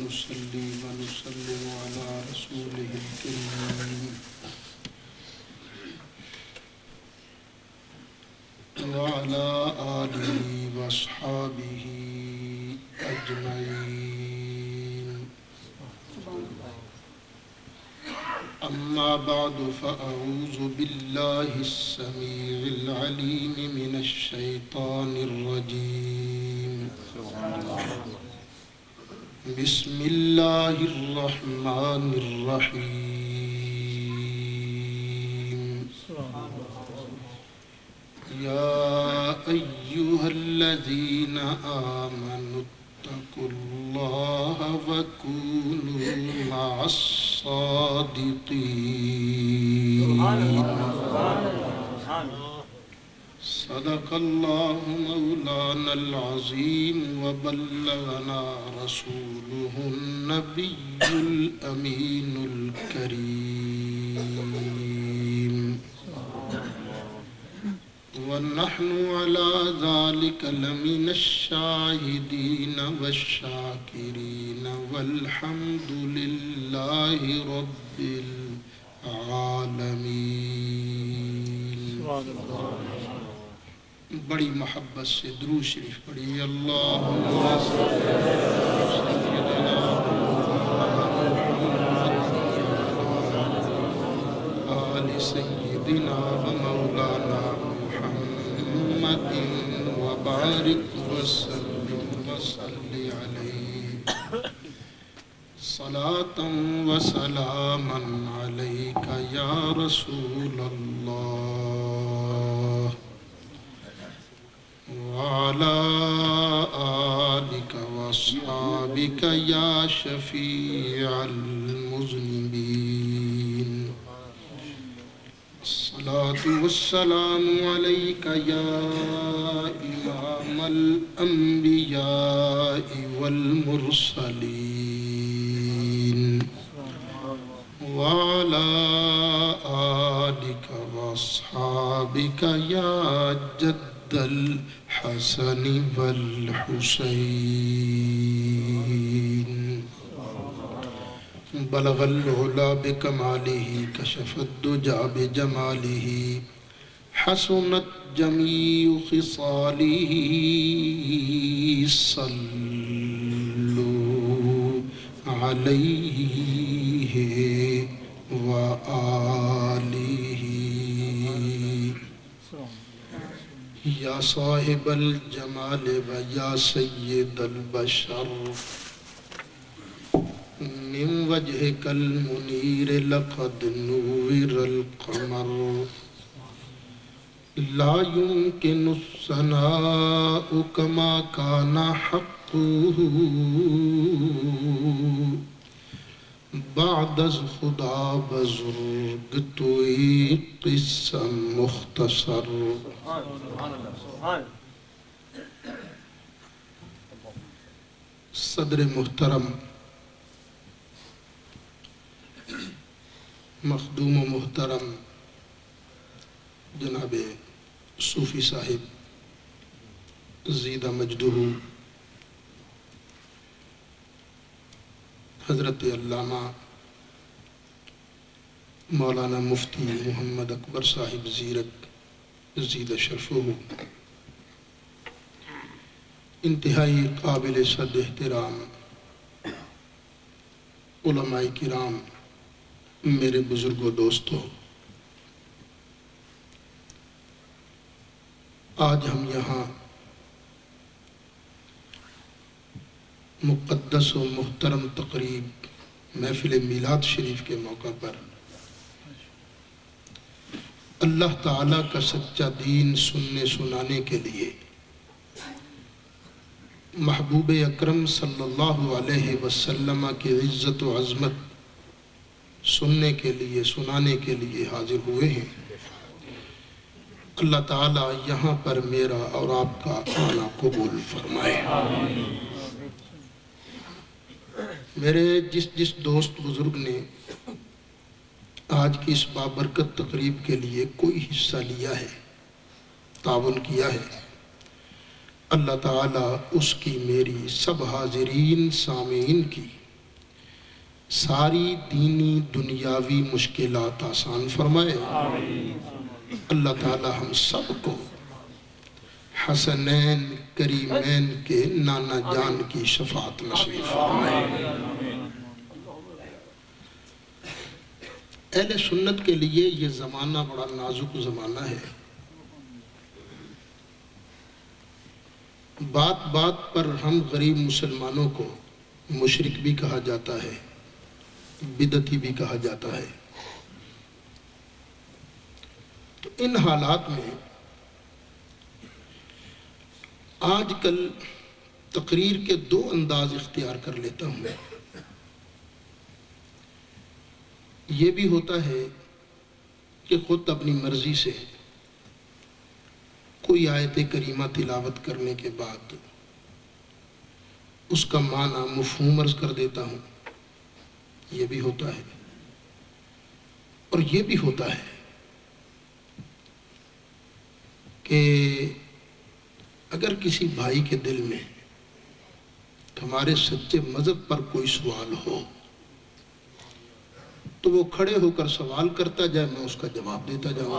ونصلي ونسلم على رسوله الكريم وعلى آله وأصحابه أجمعين. أما بعد فأعوذ بالله السميع العليم من الشيطان الرجيم. بسم الله الرحمن الرحيم. يا أيها الذين آمنوا اتقوا الله وكونوا مع الصادقين. صدق الله مولانا العظيم وبلغنا رسوله النبي الأمين الكريم، ونحن على ذلك لمن الشاهدين والشاكرين والحمد لله رب العالمين. بڑی محبت سے درود شریف پڑھی. اللہم صل علی سیدنا و مولانا محمد وبارک وسلم وصلی علیہ صلاة وسلاما علیک یا رسول اللہ وعلى آلك وأصحابك يا شفيع المذنبين. الصلاة والسلام عليك يا إمام الأنبياء والمرسلين وعلى آلك وأصحابك يا جد الحسن والحسين. بلغ العلا بكماله كشف الدجى بجماله حسنت جميع خصاله. صلوا عليه وآله. یا صاحب الجمال و یا سید البشر من وجهك المنیر لقد نور القمر. لا يمكن الثناء كما كان حقه بعد از خدا بزرگ توئی قصہ مختصر. صدر محترم، مخدوم و محترم جناب صوفی صاحب زیدہ مجدہ حضرت علامہ مولانا مفتی محمد اکبر صاحب زیرک زیدہ شرفہ، انتہائی قابل صد احترام علماء کرام، میرے بزرگوں دوستوں، آج ہم یہاں مقدس و محترم تقریب محفل میلاد شریف کے موقع پر اللہ تعالیٰ کا سچا دین سننے سنانے کے لیے، محبوب اکرم صلی اللہ علیہ وسلم کی عزت و عظمت سننے کے لیے سنانے کے لیے حاضر ہوئے ہیں. اللہ تعالیٰ یہاں پر میرا اور آپ کا آنا قبول فرمائے. میرے جس دوست بزرگ نے آج کی اس بابرکت تقریب کے لیے کوئی حصہ لیا ہے، تعاون کیا ہے، اللہ تعالیٰ اس کی میری سب حاضرین سامعین کی ساری دینی دنیاوی مشکلات آسان فرمائے۔ اللہ تعالی ہم سب کو حسنین کریمین کے نانا جان کی شفاعت نصیب فرمائے۔ اہل سنت کے لیے یہ زمانہ بڑا نازک زمانہ ہے۔ بات بات پر ہم غریب مسلمانوں کو مشرک بھی کہا جاتا ہے، بدعتی بھی کہا جاتا ہے۔ تو ان حالات میں آج کل تقریر کے دو انداز اختیار کر لیتا ہوں۔ یہ بھی ہوتا ہے کہ خود اپنی مرضی سے کوئی آیت کریمہ تلاوت کرنے کے بعد اس کا معنی مفہوم عرض کر دیتا ہوں، یہ بھی ہوتا ہے۔ اور یہ بھی ہوتا ہے کہ اگر کسی بھائی کے دل میں ہمارے سچے مذہب پر کوئی سوال ہو تو وہ کھڑے ہو کر سوال کرتا جائے، میں اس کا جواب دیتا جاؤں۔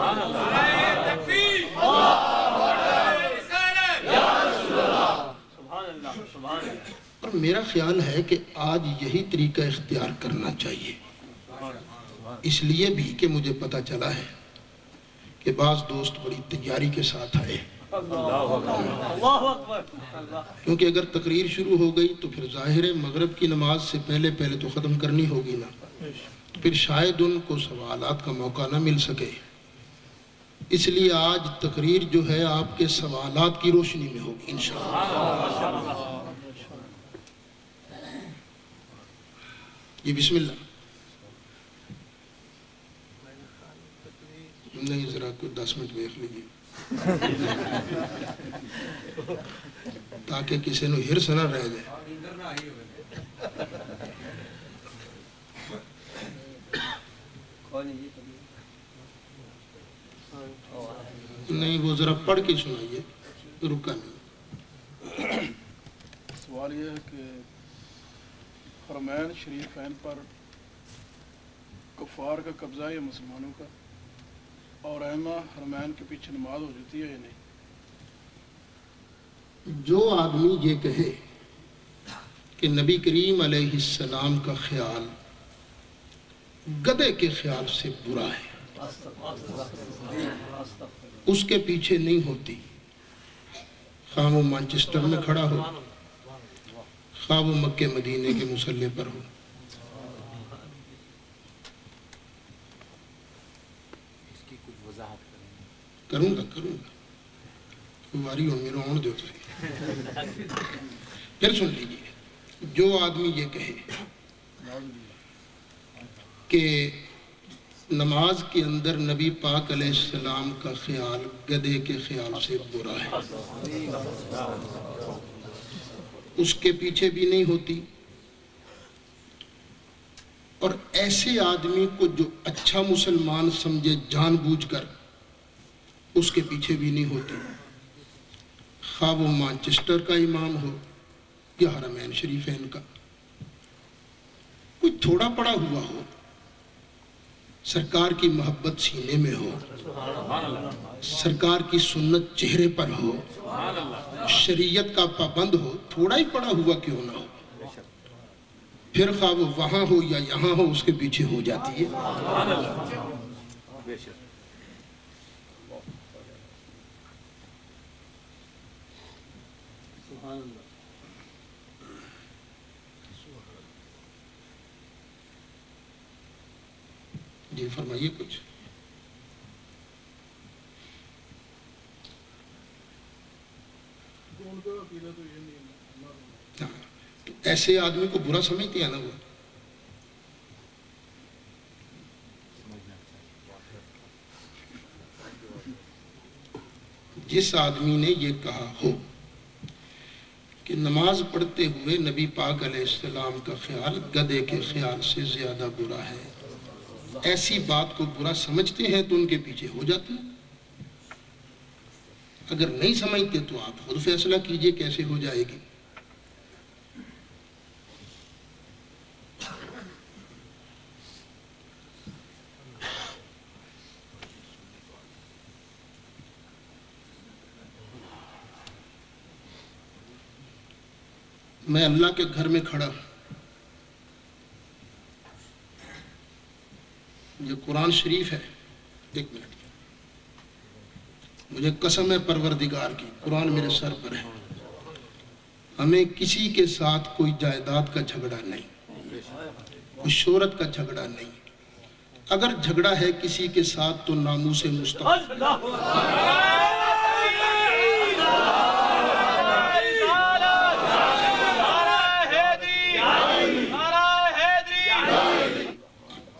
اور میرا خیال ہے کہ آج یہی طریقہ اختیار کرنا چاہیے، اس لیے بھی کہ مجھے پتہ چلا ہے کہ بعض دوست بڑی تیاری کے ساتھ آئے، کیونکہ اگر تقریر شروع ہو گئی تو پھر ظاہر ہے مغرب کی نماز سے پہلے تو ختم کرنی ہوگی نا، تو پھر شاید ان کو سوالات کا موقع نہ مل سکے۔ اس لیے آج تقریر جو ہے آپ کے سوالات کی روشنی میں ہوگی انشاءاللہ۔ یہ بسم اللہ نہیں، ذرا کوئی 10 منٹ دیکھ لیجیے تاکہ کسی نو ہرس نہ رہ جائے۔ نہیں، وہ ذرا پڑھ کے سنائیے، رکا نہیں۔ سوال یہ ہے کہ حرمین شریفین پر کفار کا قبضہ ہے یا مسلمانوں کا، اور ائمہ حرمین کے پیچھے نماز ہو جاتی ہے یا نہیں؟ جو آدمی یہ کہے کہ نبی کریم علیہ السلام کا خیال گدھے کے خیال سے برا ہے، اس کے پیچھے نہیں ہوتی، خواہ وہ مانچسٹر میں کھڑا ہو، خواہ وہ مکہ مدینے کے مصلی پر ہو۔ کروں گا واری ہو میرا آن دو تھی۔ پھر سن لیجیے، جو آدمی یہ کہے کہ نماز کے اندر نبی پاک علیہ السلام کا خیال گدھے کے خیال سے برا ہے، اس کے پیچھے بھی نہیں ہوتی، اور ایسے آدمی کو جو اچھا مسلمان سمجھے جان بوجھ کر اس کے پیچھے بھی نہیں ہوتی، خواہ وہ مانچسٹر کا امام ہو یا حرمین شریفین کا۔ کوئی تھوڑا پڑا ہوا ہو، سرکار کی محبت سینے میں ہو، سرکار کی سنت چہرے پر ہو، شریعت کا پابند ہو، تھوڑا ہی پڑا ہوا کیوں نہ ہو، پھر خواہ وہ وہاں ہو یا یہاں ہو، اس کے پیچھے ہو جاتی ہے۔ جی فرمائیے کچھ۔ ایسے آدمی کو برا سمجھتے ہیں نا وہ، جس آدمی نے یہ کہا ہو کہ نماز پڑھتے ہوئے نبی پاک علیہ السلام کا خیال گدھے کے خیال سے زیادہ برا ہے، ایسی بات کو برا سمجھتے ہیں تو ان کے پیچھے ہو جاتے ہیں۔ اگر نہیں سمجھتے تو آپ خود فیصلہ کیجئے کیسے ہو جائے گی۔ میں اللہ کے گھر میں کھڑا ہوں، یہ قرآن شریف ہے، ایک منٹ، مجھے قسم ہے پروردگار کی، قرآن میرے سر پر ہے، ہمیں کسی کے ساتھ کوئی جائیداد کا جھگڑا نہیں، کوئی شہرت کا جھگڑا نہیں، اگر جھگڑا ہے کسی کے ساتھ تو ناموس مصطفی،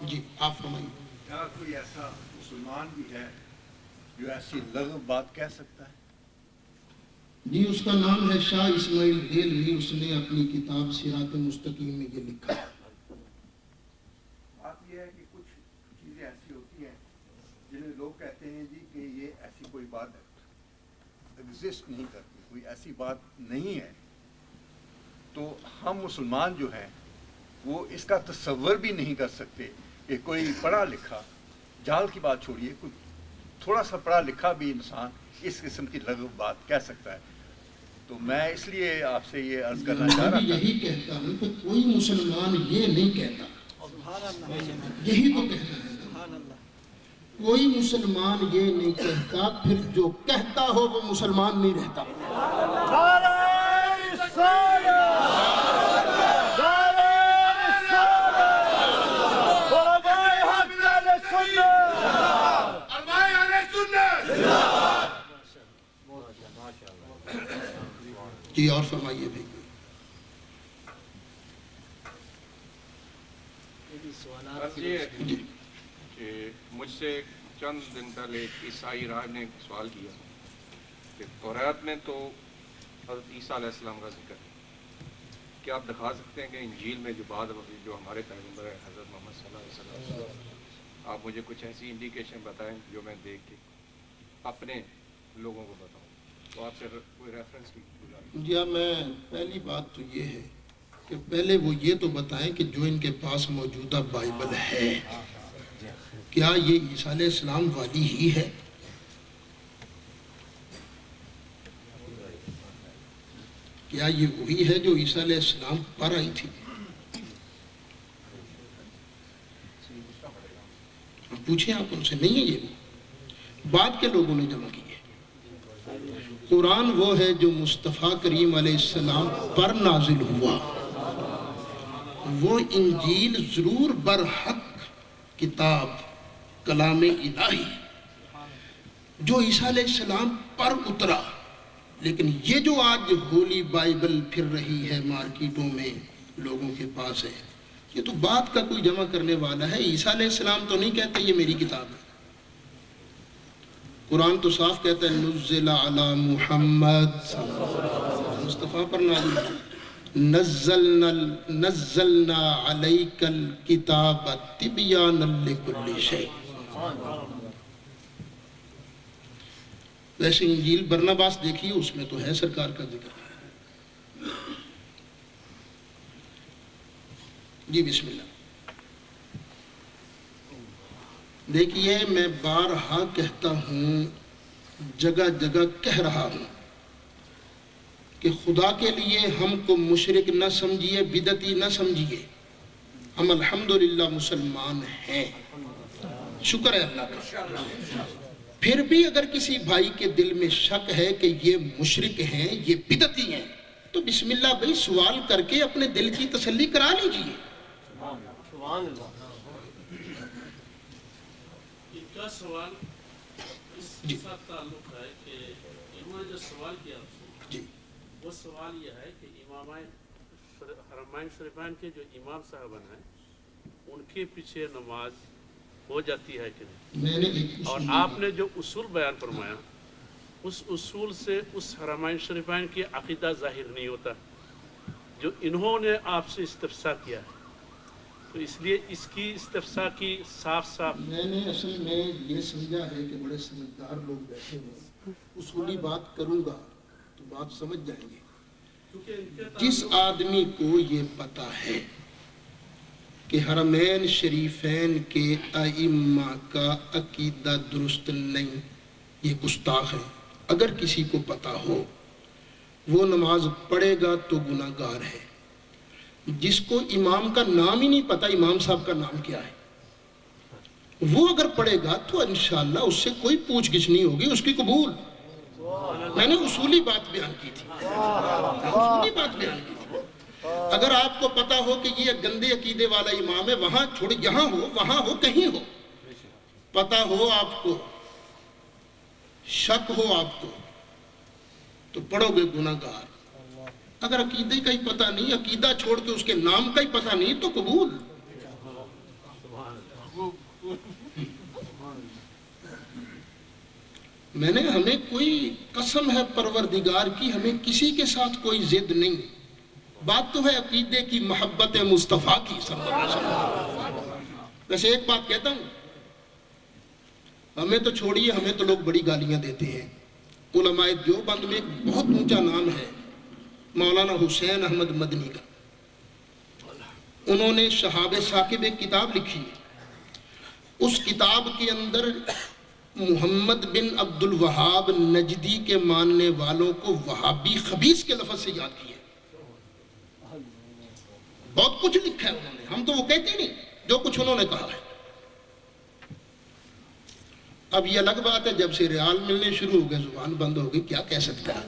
جی آپ فرمائیے۔ کیا کوئی ایسا مسلمان بھی ہے جو ایسی لغو بات کہہ سکتا ہے؟ جی اس کا نام ہے شاہ اسماعیل دہلوی، اس نے اپنی کتاب صراط مستقیم میں یہ لکھا ہے۔ بات یہ ہے کہ کچھ چیزیں ایسی ہوتی ہیں جنہیں لوگ کہتے ہیں جی کہ یہ ایسی کوئی بات ایگزسٹ نہیں کرتی، کوئی ایسی بات نہیں ہے، تو ہم مسلمان جو ہیں وہ اس کا تصور بھی نہیں کر سکتے کہ کوئی پڑھا لکھا، جال کی بات چھوڑیے، کوئی تھوڑا سا پڑھا لکھا بھی انسان اس قسم کی لغو بات کہہ سکتا ہے۔ تو میں اس لیے آپ سے یہ عرض کرنا چاہ رہا میں تھا، یہی کہتا ہوں کہ کوئی مسلمان یہ نہیں کہتا، یہی تو کہنا ہے، کوئی مسلمان یہ نہیں کہتا، پھر جو کہتا ہو وہ مسلمان نہیں رہتا۔ جی اور فرمائیے بھائی۔ بس یہ ہے کہ مجھ سے چند دن پہلے ایک عیسائی راہب نے سوال کیا کہ توریت میں تو حضرت عیسیٰ علیہ السلام کا ذکر ہے، کیا آپ دکھا سکتے ہیں کہ انجیل میں جو ہمارے پیغمبر ہے حضرت محمد صلی اللہ علیہ وسلم، آپ مجھے کچھ ایسی انڈیکیشن بتائیں جو میں دیکھ کے اپنے لوگوں کو بتاؤں، تو آپ سے کوئی ریفرنس کی گزارش۔ جی میں پہلی بات تو یہ ہے کہ پہلے وہ یہ تو بتائیں کہ جو ان کے پاس موجودہ بائبل ہے کیا یہ عیسیٰ علیہ السلام والی ہی ہے؟ کیا یہ وہی ہے جو عیسیٰ علیہ السلام پر آئی تھی؟ پوچھیں آپ ان سے، نہیں ہے یہ وہ، بعد کے لوگوں نے جمع کی ہے۔ قرآن وہ ہے جو مصطفیٰ کریم علیہ السلام پر نازل ہوا، وہ انجیل ضرور برحق کتاب کلام الہی جو عیسیٰ علیہ السلام پر اترا، لیکن یہ جو آج ہولی بائبل پھر رہی ہے مارکیٹوں میں لوگوں کے پاس ہے، یہ تو بات کا کوئی جمع کرنے والا ہے۔ عیسیٰ علیہ السلام تو نہیں کہتے یہ میری کتاب ہے، قرآن تو صاف کہتا ہے نزل علی محمد مصطفیٰ پر نازل، نزلنا علیک الکتاب تبیانا لکل شیء۔ ویسے انجیل برناباس دیکھیے، اس میں تو ہے سرکار کا ذکر۔ جی بسم اللہ۔ دیکھیے میں بارہا کہتا ہوں، جگہ جگہ کہہ رہا ہوں کہ خدا کے لیے ہم کو مشرک نہ سمجھیے، بدعتی نہ سمجھیے، ہم الحمدللہ مسلمان ہیں، شکر ہے اللہ کا۔ پھر بھی اگر کسی بھائی کے دل میں شک ہے کہ یہ مشرک ہیں، یہ بدعتی ہیں، تو بسم اللہ بھائی سوال کر کے اپنے دل کی تسلی کرا لیجئے۔ کا سوال اس کے ساتھ تعلق ہے کہ انہوں نے جو سوال کیا جی وہ سوال یہ ہے کہ امامائن حرمین شریفین کے جو امام صاحبان ہیں ان کے پیچھے نماز ہو جاتی ہے کہ نہیں، میں نے ایک اور آپ نے جو اصول بیان فرمایا اس اصول سے اس حرمین شریفین کی عقیدہ ظاہر نہیں ہوتا جو انہوں نے آپ سے استفسار کیا ہے، تو اس لیے اس کی استفسار کی صاف میں نے اصل میں یہ سمجھا ہے کہ بڑے سمجھدار لوگ بیٹھے ہیں، اصولی بات کروں گا تو بات سمجھ جائیں گے۔ جس آدمی کو یہ پتا ہے کہ حرمین شریفین کے ائمہ کا عقیدہ درست نہیں، یہ گستاخ ہے۔ اگر کسی کو پتا ہو وہ نماز پڑھے گا تو گناہ گار ہے. جس کو امام کا نام ہی نہیں پتا امام صاحب کا نام کیا ہے، وہ اگر پڑھے گا تو انشاءاللہ اس سے کوئی پوچھ گچھ نہیں ہوگی، اس کی قبول. میں نے اصولی بات بیان کی تھی، اصولی بات بیان کی تھی. اگر آپ کو پتا ہو کہ یہ گندے عقیدے والا امام ہے، وہاں چھوڑ، یہاں ہو وہاں ہو کہیں ہو، پتا ہو آپ کو، شک ہو آپ کو، تو پڑھو گے گناہ گار. اگر عقیدے کا ہی پتہ نہیں، عقیدہ چھوڑ کے اس کے نام کا ہی پتہ نہیں تو قبول. میں نے، ہمیں کوئی قسم ہے پروردگار کی، ہمیں کسی کے ساتھ کوئی ضد نہیں. بات تو ہے عقیدے کی، محبت مصطفیٰ کی صلی اللہ علیہ وسلم. ویسے ایک بات کہتا ہوں، ہمیں تو چھوڑیے، ہمیں تو لوگ بڑی گالیاں دیتے ہیں. علماء دیوبند میں ایک بہت اونچا نام ہے مولانا حسین احمد مدنی کا. انہوں نے شہاب ثاقب ایک کتاب لکھی ہے. اس کتاب کے اندر محمد بن عبد الوہاب نجدی کے ماننے والوں کو وہابی خبیث کے لفظ سے یاد کیا. بہت کچھ لکھا ہے انہوں نے، ہم تو وہ کہتے نہیں جو کچھ انہوں نے کہا ہے. اب یہ الگ بات ہے جب سے ریال ملنے شروع ہو گئے زبان بند ہو گئی، کیا کہہ سکتا ہے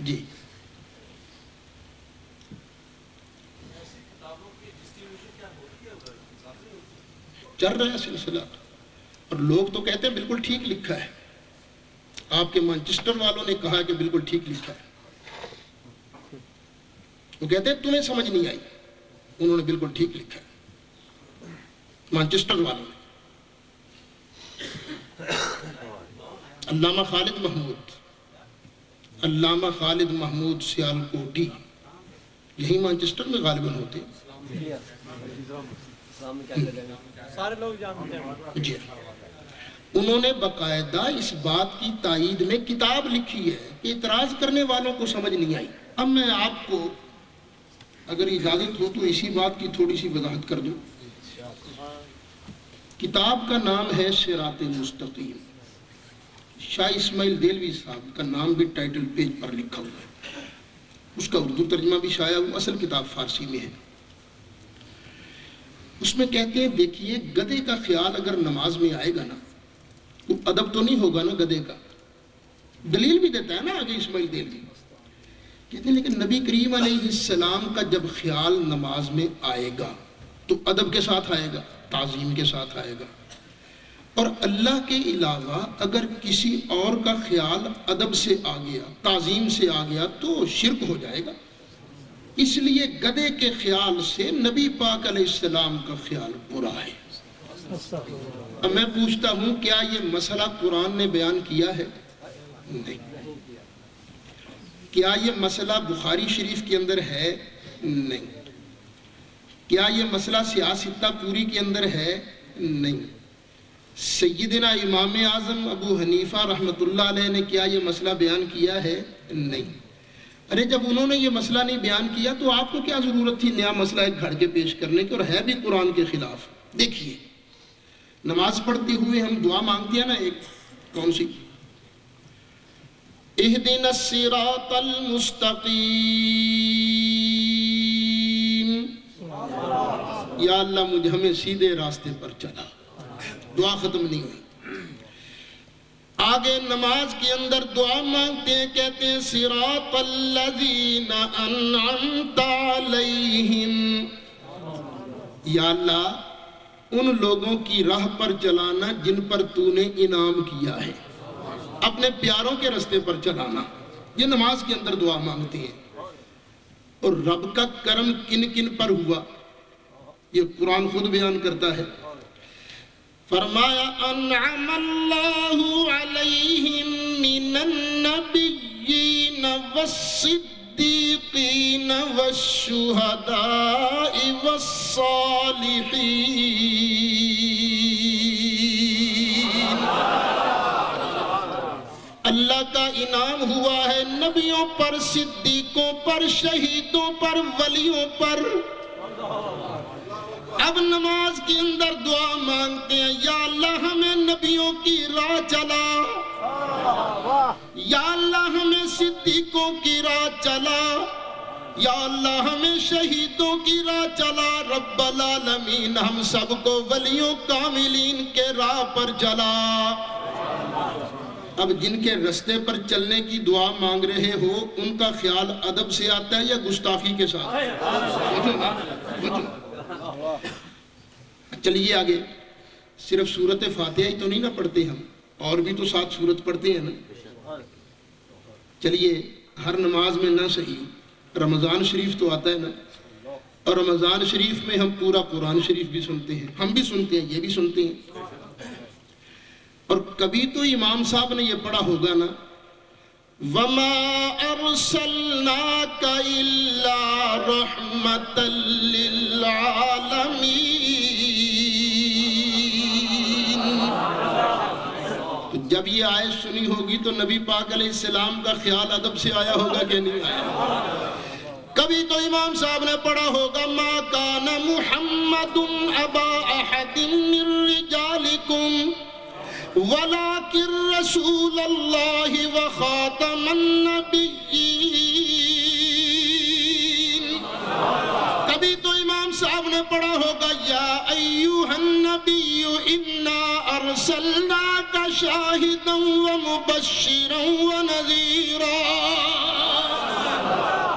جی. چل رہا ہے سلسلہ، اور لوگ تو کہتے ہیں بالکل ٹھیک لکھا ہے. آپ کے مانچسٹر والوں نے کہا کہ بالکل ٹھیک لکھا ہے. وہ کہتے ہیں تمہیں سمجھ نہیں آئی، انہوں نے بالکل ٹھیک لکھا ہے مانچسٹر والوں نے. علامہ خالد محمود، علامہ خالد محمود سیالکوٹی، یہی مانچسٹر میں غالباً ہوتے سارے لوگ جانتے ہیں جی. انہوں نے باقاعدہ اس بات کی تائید میں کتاب لکھی ہے کہ اعتراض کرنے والوں کو سمجھ نہیں آئی. اب میں آپ کو اگر اجازت ہو تو اسی بات کی تھوڑی سی وضاحت کر دوں. کتاب کا نام ہے صراط مستقیم. شاہ اسماعیل دہلوی صاحب کا نام بھی ٹائٹل پیج پر لکھا ہوا ہے. اس کا اردو ترجمہ بھی شائع ہوا، اصل کتاب فارسی میں ہے. اس میں کہتے ہیں دیکھیے گدھے کا خیال اگر نماز میں آئے گا نا، تو ادب تو نہیں ہوگا نا گدھے کا. دلیل بھی دیتا ہے نا آگے اسماعیل دہلوی، کہتے ہیں لیکن نبی کریم علیہ السلام کا جب خیال نماز میں آئے گا تو ادب کے ساتھ آئے گا، تعظیم کے ساتھ آئے گا. اور اللہ کے علاوہ اگر کسی اور کا خیال ادب سے آ گیا، تعظیم سے آ گیا تو شرک ہو جائے گا. اس لیے گدھے کے خیال سے نبی پاک علیہ السلام کا خیال برا ہے. اب میں پوچھتا ہوں کیا یہ مسئلہ قرآن نے بیان کیا ہے؟ نہیں. کیا یہ مسئلہ بخاری شریف کے اندر ہے؟ نہیں. کیا یہ مسئلہ سیاستہ پوری کے اندر ہے؟ نہیں. سیدنا امام اعظم ابو حنیفہ رحمۃ اللہ علیہ نے کیا یہ مسئلہ بیان کیا ہے؟ نہیں. ارے جب انہوں نے یہ مسئلہ نہیں بیان کیا تو آپ کو کیا ضرورت تھی نیا مسئلہ ایک گھڑ کے پیش کرنے کی، اور ہے بھی قرآن کے خلاف. دیکھیے نماز پڑھتے ہوئے ہم دعا مانگتے ہیں نا، ایک کون سی؟ اہدنا الصراط المستقیم. یا اللہ مجھے ہمیں سیدھے راستے پر چلا. دعا ختم نہیں ہوئی. آگے نماز کے اندر دعا مانگتے ہیں، کہتے ہیں صراط الذین انعمت علیہم. یا اللہ ان لوگوں کی راہ پر چلانا جن پر تو نے انعام کیا ہے، اپنے پیاروں کے رستے پر چلانا. یہ نماز کے اندر دعا مانگتے ہیں. اور رب کا کرم کن کن پر ہوا یہ قرآن خود بیان کرتا ہے. فرمایا انعم اللہ علیہم من النبیین والصدیقین والشہداء والصالحین. اللہ کا انعام ہوا ہے نبیوں پر، صدیقوں پر، شہیدوں پر، ولیوں پر. اب نماز کے اندر دعا مانگتے ہیں، یا اللہ ہمیں نبیوں کی راہ چلا. یا اللہ ہمیں صدیقوں کی راہ چلا، یا اللہ ہمیں شہیدوں کی راہ چلا، رب العالمین ہم سب کو ولیوں کاملین کے راہ پر چلا۔ اب جن کے رستے پر چلنے کی دعا مانگ رہے ہو ان کا خیال ادب سے آتا ہے یا گستاخی کے ساتھ؟ چلیے آگے، صرف سورت فاتحہ ہی تو نہیں نہ پڑھتے ہم، اور بھی تو 7 سورت پڑھتے ہیں نا۔ چلیے ہر نماز میں نہ صحیح رمضان شریف تو آتا ہے نا، اور رمضان شریف میں ہم پورا قرآن شریف بھی سنتے ہیں، ہم بھی سنتے ہیں، یہ بھی سنتے ہیں۔ اور کبھی تو امام صاحب نے یہ پڑھا ہوگا نا، وَمَا أَرْسَلْنَاكَ إِلَّا رَحْمَةً لِلْعَالَمِينَ۔ تو جب یہ آیت سنی ہوگی تو نبی پاک علیہ السلام کا خیال ادب سے آیا ہوگا کہ نہیں آیا؟ کبھی تو امام صاحب نے پڑھا ہوگا مَا كَانَ مُحَمَّدٌ أَبَا أَحَدٍ مِّن رِّجَالِكُمْ وَلَٰكِن رَّسُولَ اللَّهِ وَخَاتَمَ النَّبِيِّينَ۔ کبھی تو امام صاحب نے پڑھا ہوگا یا ایھا النبی انا ارسلناک شاہدا ومبشرا ونذیرا۔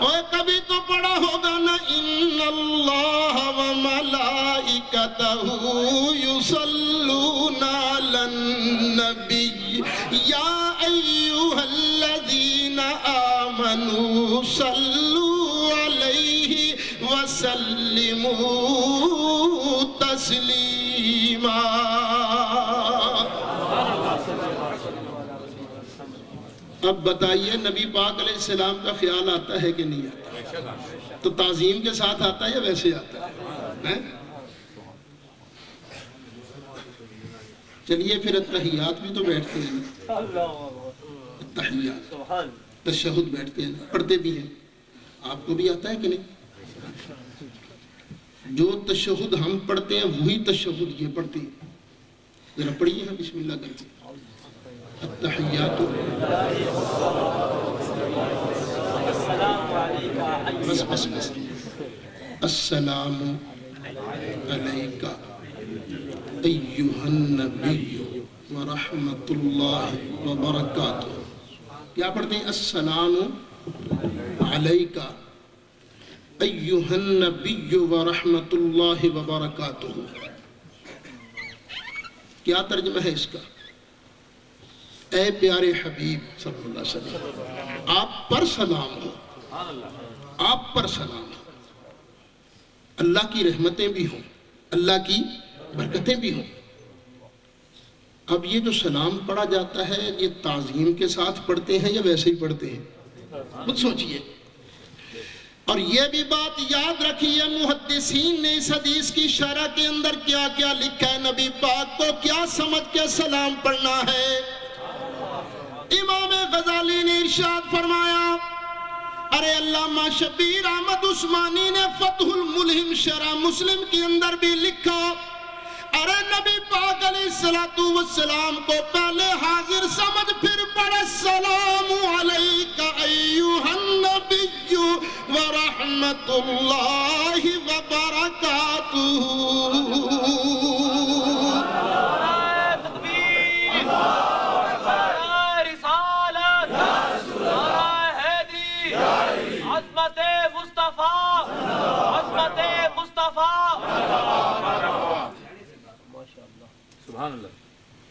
اور کبھی تو پڑھا ہوگا نا ان اللہ وملائکتہ یصلون علی النبی یا ایھا الذین آمنوا صلوا علیہ وسلموا تسلیما۔ اب بتائیے نبی پاک علیہ السلام کا خیال آتا ہے کہ نہیں آتا؟ تو تعظیم کے ساتھ آتا ہے یا ویسے آتا ہے؟ چلیے پھر التحیات بھی تو بیٹھتے ہیں، التحیات تشہد بیٹھتے ہیں، پڑھتے بھی ہیں، آپ کو بھی آتا ہے کہ نہیں؟ جو تشہد ہم پڑھتے ہیں وہی تشہد یہ پڑھتے ہیں، ذرا پڑھیے ہم بسم اللہ کرتے ہیں۔ التحیات بس بس بس السلام علیکہ ایھا النبی ورحمۃ اللہ وبرکاتہ۔ کیا پڑھتے ہیں؟ السلام علیکہ ایھا النبی ورحمۃ اللہ وبرکاتہ۔ کیا ترجمہ ہے اس کا؟ اے پیارے حبیب صلی اللہ علیہ وسلم آپ پر سلام ہو، آپ پر سلام ہو، اللہ کی رحمتیں بھی ہوں، اللہ کی برکتیں بھی ہوں۔ اب یہ جو سلام پڑھا جاتا ہے یہ تعظیم کے ساتھ پڑھتے ہیں یا ویسے ہی پڑھتے ہیں؟ خود سوچئے۔ اور یہ بھی بات یاد رکھیے محدثین نے اس حدیث کی شرح کے اندر کیا کیا لکھا ہے، نبی پاک کو کیا سمجھ کے سلام پڑھنا ہے۔ امام غزالی نے ارشاد فرمایا، ارے علامہ شبیر احمد عثمانی نے فتح الملہم شرح مسلم کے اندر بھی لکھا، ارے نبی پاک علیہ السلام کو پہلے حاضر سمجھ پھر پڑھ السلام علیکہ ایھا النبی ورحمۃ اللہ وبرکاتہ۔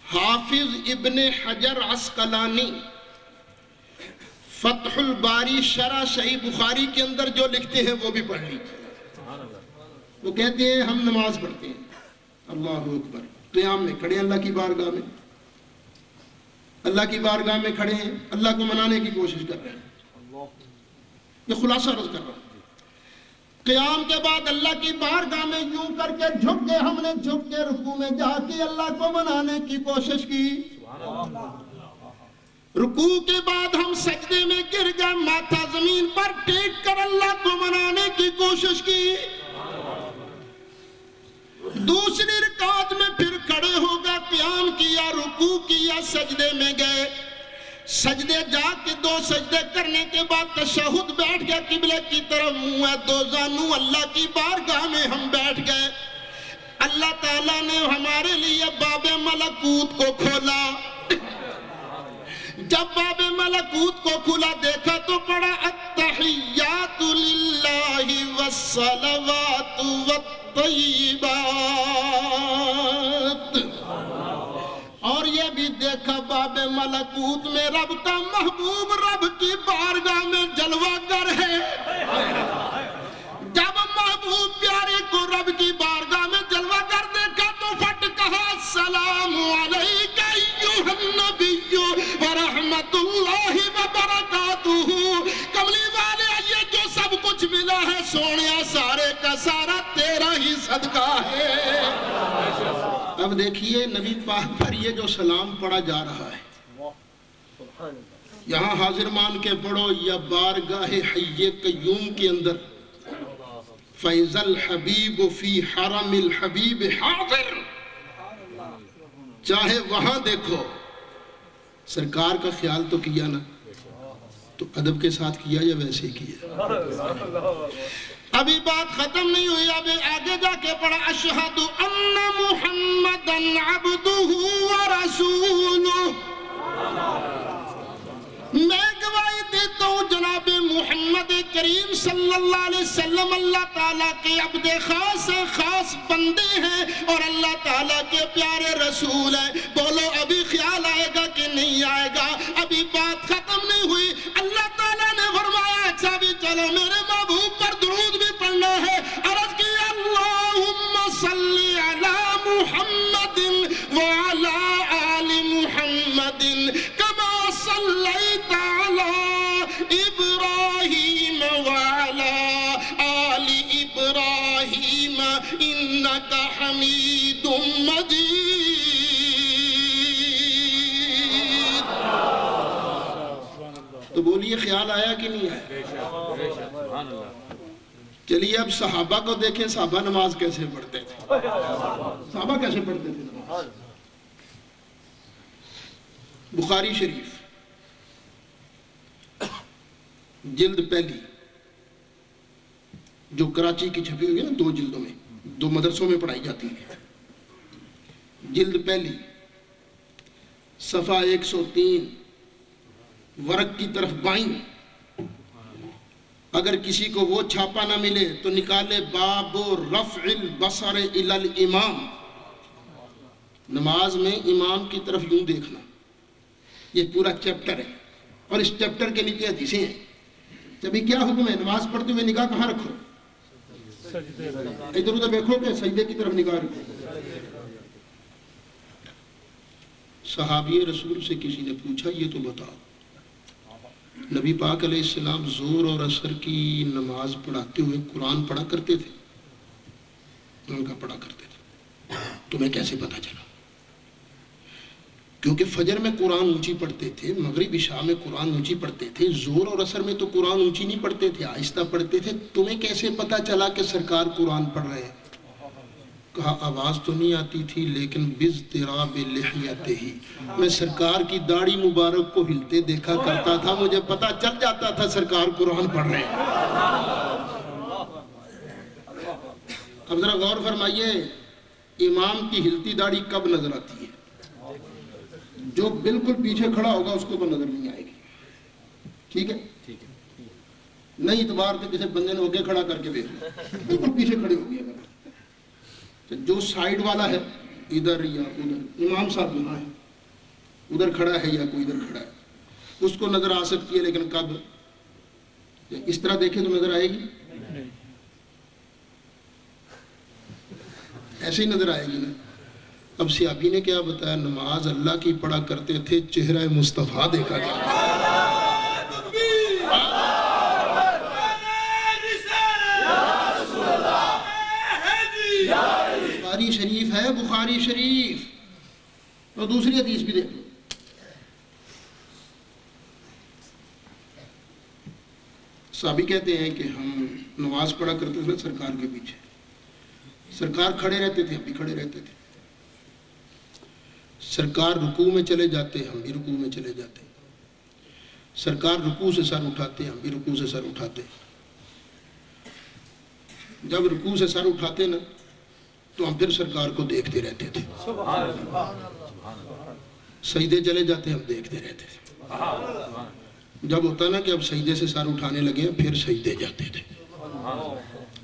حافظ ابن حجر عسقلانی فتح الباری شرح صحیح بخاری کے اندر جو لکھتے ہیں وہ بھی پڑھ لیجیے۔ وہ کہتے ہیں ہم نماز پڑھتے ہیں، اللہ اکبر، قیام میں کھڑے ہیں اللہ کی بارگاہ میں، اللہ کی بارگاہ میں کھڑے ہیں، اللہ کو منانے کی کوشش کر رہے ہیں، یہ خلاصہ عرض کر رہا ہوں۔ قیام کے بعد اللہ کی بارگاہ میں یوں کر کے جھک کے ہم نے جھک کے رکوع میں جا کے اللہ کو منانے کی کوشش کی، رکوع کے بعد ہم سجدے میں گر گئے، ماتھا زمین پر ٹیک کر اللہ کو منانے کی کوشش کی، دوسری رکعت میں پھر کھڑے ہو گئے، قیام کیا، رکوع کیا، سجدے میں گئے، سجدے جا کے 2 سجدے کرنے کے بعد تشہد بیٹھ گیا، قبلے کی طرف منہ ہے، 2 زانو اللہ کی بارگاہ میں ہم بیٹھ گئے۔ اللہ تعالیٰ نے ہمارے لیے باب ملکوت کو کھولا۔ جب باب ملکوت کو کھلا دیکھا تو پڑھا التحیات للہ والصلوات والطیبات، اور یہ بھی دیکھا باب ملکوت میں رب کا محبوب رب کی بارگاہ میں جلوہ گر ہے۔ جب محبوب پیارے کو رب کی بارگاہ میں جلوہ گر دیکھا تو پھٹ کہا السلام علیک ایھا النبی ورحمت اللہ وبرکاتہ۔ کملی والے یہ جو سب کچھ ملا ہے سونیا سارے کا سارا تیرا ہی صدقہ ہے۔ اب دیکھیے نبی پاک پر یہ جو سلام پڑھا جا رہا ہے، یہاں حاضر مان کے پڑھو یا بارگاہ حی قیوم کے اندر فیض الحبیب فی حرم الحبیب حاضر، چاہے وہاں دیکھو سرکار کا خیال تو کیا نا، تو ادب کے ساتھ کیا یا ویسے ہی کیا؟ ابھی بات ختم نہیں ہوئی، اب آگے جا کے پڑھا اشہد ان محمدا عبدہ ورسولہ، میں گواہی دیتا ہوں جناب محمد کریم صلی اللہ علیہ وسلم اللہ تعالیٰ کے عبد خاص خاص بندے ہیں اور اللہ تعالیٰ کے پیارے رسول ہیں۔ بولو ابھی خیال آئے گا کہ نہیں آئے گا؟ ابھی بات ختم نہیں ہوئی، اللہ تعالیٰ نے فرمایا اچھا بھی چلو میرے محبوب پر درود بھی پڑھنا ہے۔ عرض کی اللہم صلی علی محمد وعلی آل محمد کما صلیت علی ابراہیم وعلی آل ابراہیم انک حمید مجید۔ تو بولیے خیال آیا کہ نہیں آیا؟ چلیے اب صحابہ کو دیکھیں، صحابہ نماز کیسے پڑھتے تھے؟ صحابہ کیسے پڑھتے تھے نماز؟ بخاری شریف جلد پہلی جو کراچی کی چھپی ہوئی ہے نا 2 جلدوں میں، 2 مدرسوں میں پڑھائی جاتی ہے، جلد پہلی صفحہ 103 ورق کی طرف بائیں، اگر کسی کو وہ چھاپا نہ ملے تو نکالے باب رفع البصر الی الامام، نماز میں امام کی طرف یوں دیکھنا، یہ پورا چیپٹر ہے اور اس چیپٹر کے نیچے حدیثیں ہیں۔ جبھی کیا حکم ہے؟ نماز پڑھتے ہوئے نگاہ کہاں رکھو؟ ادھر ادھر دیکھو کہ سجدے کی طرف نگاہ رکھو۔ صحابی رسول سے کسی نے پوچھا یہ تو بتاؤ نبی پاک علیہ السلام زور اور عصر کی نماز پڑھاتے ہوئے قرآن پڑھا کرتے تھے؟ ان کا پڑھا کرتے تھے۔ تمہیں کیسے پتا چلا؟ کیونکہ فجر میں قرآن اونچی پڑھتے تھے، مغرب عشاء میں قرآن اونچی پڑھتے تھے، زور اور عصر میں تو قرآن اونچی نہیں پڑھتے تھے، آہستہ پڑھتے تھے۔ تمہیں کیسے پتا چلا کہ سرکار قرآن پڑھ رہے ہیں؟ کہا آواز تو نہیں آتی تھی لیکن باضطراب لحیتہ ہی، میں سرکار کی داڑھی مبارک کو ہلتے دیکھا کرتا تھا، مجھے پتا چل جاتا تھا سرکار قرآن پڑھ رہے ہیں۔ اب ذرا غور فرمائیے امام کی ہلتی داڑھی کب نظر آتی ہے؟ جو بالکل پیچھے کھڑا ہوگا اس کو تو نظر نہیں آئے گی، ٹھیک ہے؟ نہیں اعتبار سے کسی بندے نے آگے کھڑا کر کے دیکھ لیا، بالکل پیچھے کھڑے ہو گیا، جو سائیڈ والا ہے ادھر یا ادھر، امام صاحب یہاں ہے، ادھر کھڑا ہے یا کوئی ادھر کھڑا ہے، اس کو نظر آ سکتی ہے، لیکن کب؟ اس طرح دیکھیں تو نظر آئے گی، ایسے ہی نظر آئے گی نا۔ اب سیابی نے کیا بتایا؟ نماز اللہ کی پڑھا کرتے تھے، چہرہ مصطفیٰ دیکھا کرتے تھے۔ بخاری شریف ہے، بخاری شریف، اور دوسری حدیث بھی دیکھ لو۔ صحابی کہتے ہیں کہ ہم نماز پڑھا کرتے تھے سرکار کے پیچھے، سرکار کھڑے رہتے تھے، ہم بھی کھڑے رہتے تھے، سرکار رکوع میں چلے جاتے ہم بھی رکوع میں چلے جاتے، سرکار رکوع سے سر اٹھاتے، ہم بھی رکوع سے سر اٹھاتے. جب رکوع سے سر اٹھاتے نا تو ہم پھر سرکار کو دیکھتے رہتے تھے. سجدے چلے جاتے، ہم دیکھتے رہتے تھے. جب ہوتا نا کہ اب سجدے سے سر اٹھانے لگے ہیں پھر سجدے جاتے تھے.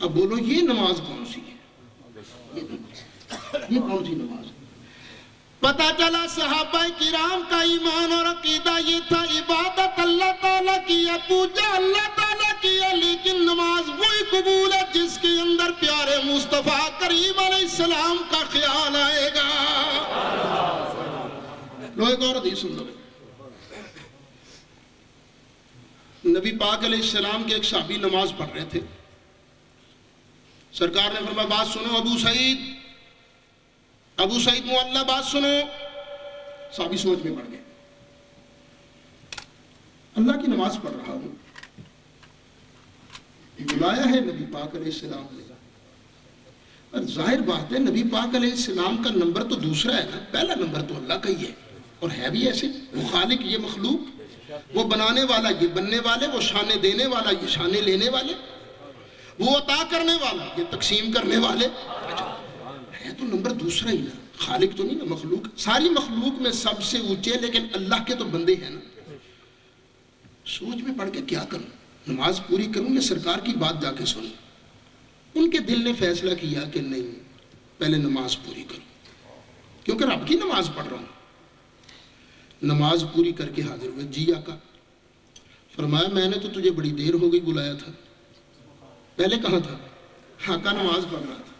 اب بولو یہ نماز کون سی ہے؟ یہ کون سی نماز؟ پتہ چلا صحابہ کرام کا ایمان اور عقیدہ یہ تھا، عبادت اللہ تعالیٰ کی ہے، پوجا اللہ تعالیٰ کی ہے، لیکن نماز وہی قبول ہے جس کے اندر پیارے مصطفیٰ کریم علیہ السلام کا خیال آئے گا. لو ایک اور حدیث سن لو. نبی پاک علیہ السلام کے ایک صحابی نماز پڑھ رہے تھے. سرکار نے فرمایا بات سنو ابو سعید معلّہ بات سنو. صحابی سوچ میں پڑ گئے. اللہ کی نماز پڑھ رہا ہوں، بلایا ہے نبی پاک علیہ السلام نے. اور ظاہر بات ہے نبی پاک علیہ السلام کا نمبر تو دوسرا ہے نا، پہلا نمبر تو اللہ کا ہی ہے. اور ہے بھی ایسے، وہ خالق یہ مخلوق، وہ بنانے والا یہ بننے والے، وہ شانے دینے والا یہ شانے لینے والے، وہ عطا کرنے والا یہ تقسیم کرنے والے. ہے تو نمبر دوسرا ہی نا، خالق تو نہیں نا، مخلوق. ساری مخلوق میں سب سے اونچے لیکن اللہ کے تو بندے ہیں نا. سوچ میں پڑھ کے کیا کروں، نماز پوری کروں یا سرکار کی بات جا کے سنوں؟ ان کے دل نے فیصلہ کیا کہ نہیں، پہلے نماز پوری کروں کیونکہ رب کی نماز پڑھ رہا ہوں. نماز پوری کر کے حاضر ہوئے. جی آقا. فرمایا میں نے تو تجھے بڑی دیر ہو گئی بلایا تھا، پہلے کہاں تھا؟ آقا نماز پڑھ رہا تھا.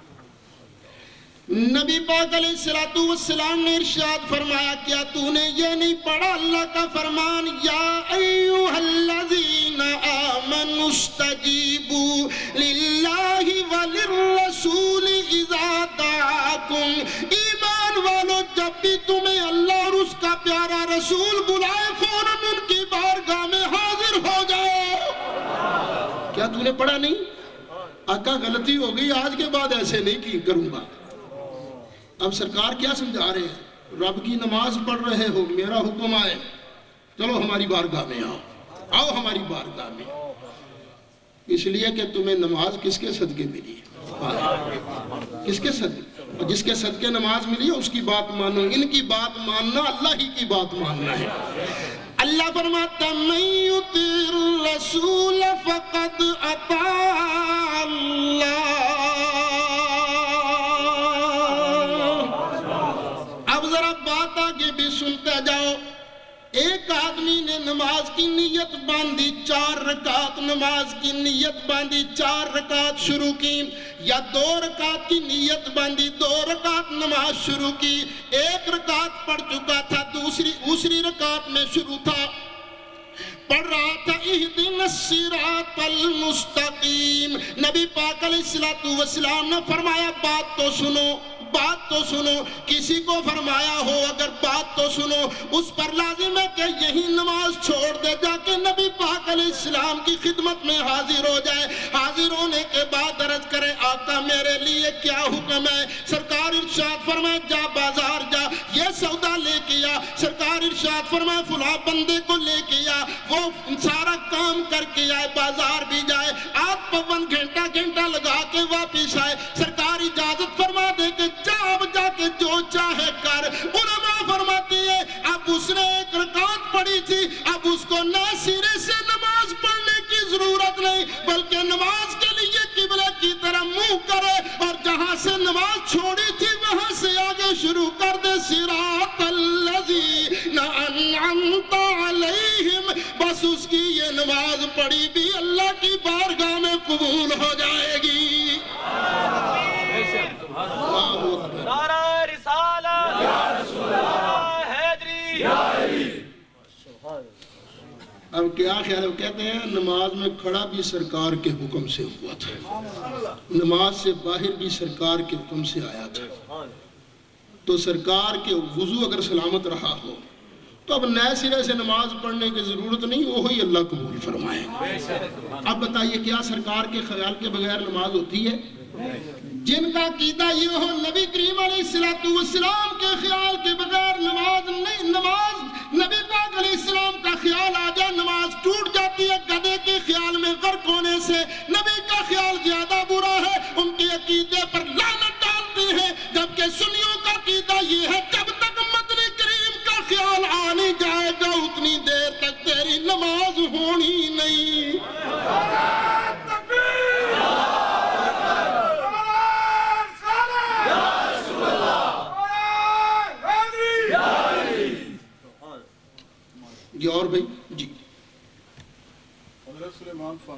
نبی پاک علیہ السلام نے ارشاد فرمایا کیا تو نے یہ نہیں پڑھا اللہ کا فرمان، یا ایوہ الذین آمنوا استجیبوا للہ وللرسول اذا دعاکم. ایمان والو جب بھی تمہیں اللہ اور اس کا پیارا رسول بلائے فوراً ان کی بارگاہ میں حاضر ہو جاؤ. کیا تو نے پڑھا نہیں؟ آقا غلطی ہو گئی، آج کے بعد ایسے نہیں کروں گا. اب سرکار کیا سمجھا رہے ہیں؟ رب کی نماز پڑھ رہے ہو، میرا حکم آئے چلو ہماری بارگاہ میں آؤ ہماری بارگاہ میں. اس لیے کہ تمہیں نماز کس کے صدقے ملی ہے؟ کس کے صدقے؟ اور جس کے صدقے نماز ملی ہے اس کی بات مانو. ان کی بات ماننا اللہ ہی کی بات ماننا ہے. اللہ فرماتا من یطیع الرسول فقد اطاع اللہ. اب ذرا بات آگے بھی سنتے جاؤ. ایک آدمی نے نماز کی نیت باندھی، 4 رکعت نماز کی نیت باندھی، 4 رکعت شروع کی، یا 2 رکعت کی نیت باندھی، 2 رکعت نماز شروع کی. 1 رکعت پڑھ چکا تھا، دوسری رکعت میں شروع تھا، پڑھ رہا تھا اہدنا الصراط المستقیم. نبی پاک علیہ السلام نے فرمایا بات تو سنو، بات تو سنو. کسی کو فرمایا ہو اگر بات تو سنو، اس پر لازم ہے کہ یہی نماز چھوڑ دے، جا کے نبی پاک علیہ السلام کی خدمت میں حاضر ہو جائے. حاضر ہونے کے بعد عرض کرے آقا میرے لیے کیا حکم ہے؟ سرکار ارشاد فرمائے جا بازار جا، یہ سودا لے کے آ. سرکار ارشاد فرمائے فلاں بندے کو لے کے آ، وہ سارا کام کر کے آئے، بازار بھی جائے، آدھ پون گھنٹہ لگا کے واپس آئے. سرکار اجازت فرما دے کہ جا کے جو چاہے کر. علماء فرماتی ہے اب اس نے 1 رکعت پڑھی تھی، اب اس کو نہ سرے سے نماز پڑھنے کی ضرورت نہیں، بلکہ نماز کے لیے قبلہ کی طرف منہ کرے اور جہاں سے نماز چھوڑی تھی وہاں سے آگے شروع کر دے. صراط الذین انعمت علیہم. بس اس کی یہ نماز پڑھی بھی اللہ کی بارگاہ میں قبول ہو جائے گی. نعرہ رسالت، نعرہ حیدری. اب کیا خیال ہے؟ کہتے ہیں نماز میں کھڑا بھی سرکار کے حکم سے ہوا تھا، نماز سے باہر بھی سرکار کے حکم سے آیا تھا. تو سرکار کے وضو اگر سلامت رہا ہو تو اب نئے سرے سے نماز پڑھنے کی ضرورت نہیں، وہی اللہ قبول فرمائے. اب بتائیے کیا سرکار کے خیال کے بغیر نماز ہوتی ہے؟ جن کا عقیدہ یہ ہو نبی کریم علیہ السلام کے خیال کے بغیر نماز نہیں، نماز نبی پاک علیہ السلام کا خیال آ جائے نماز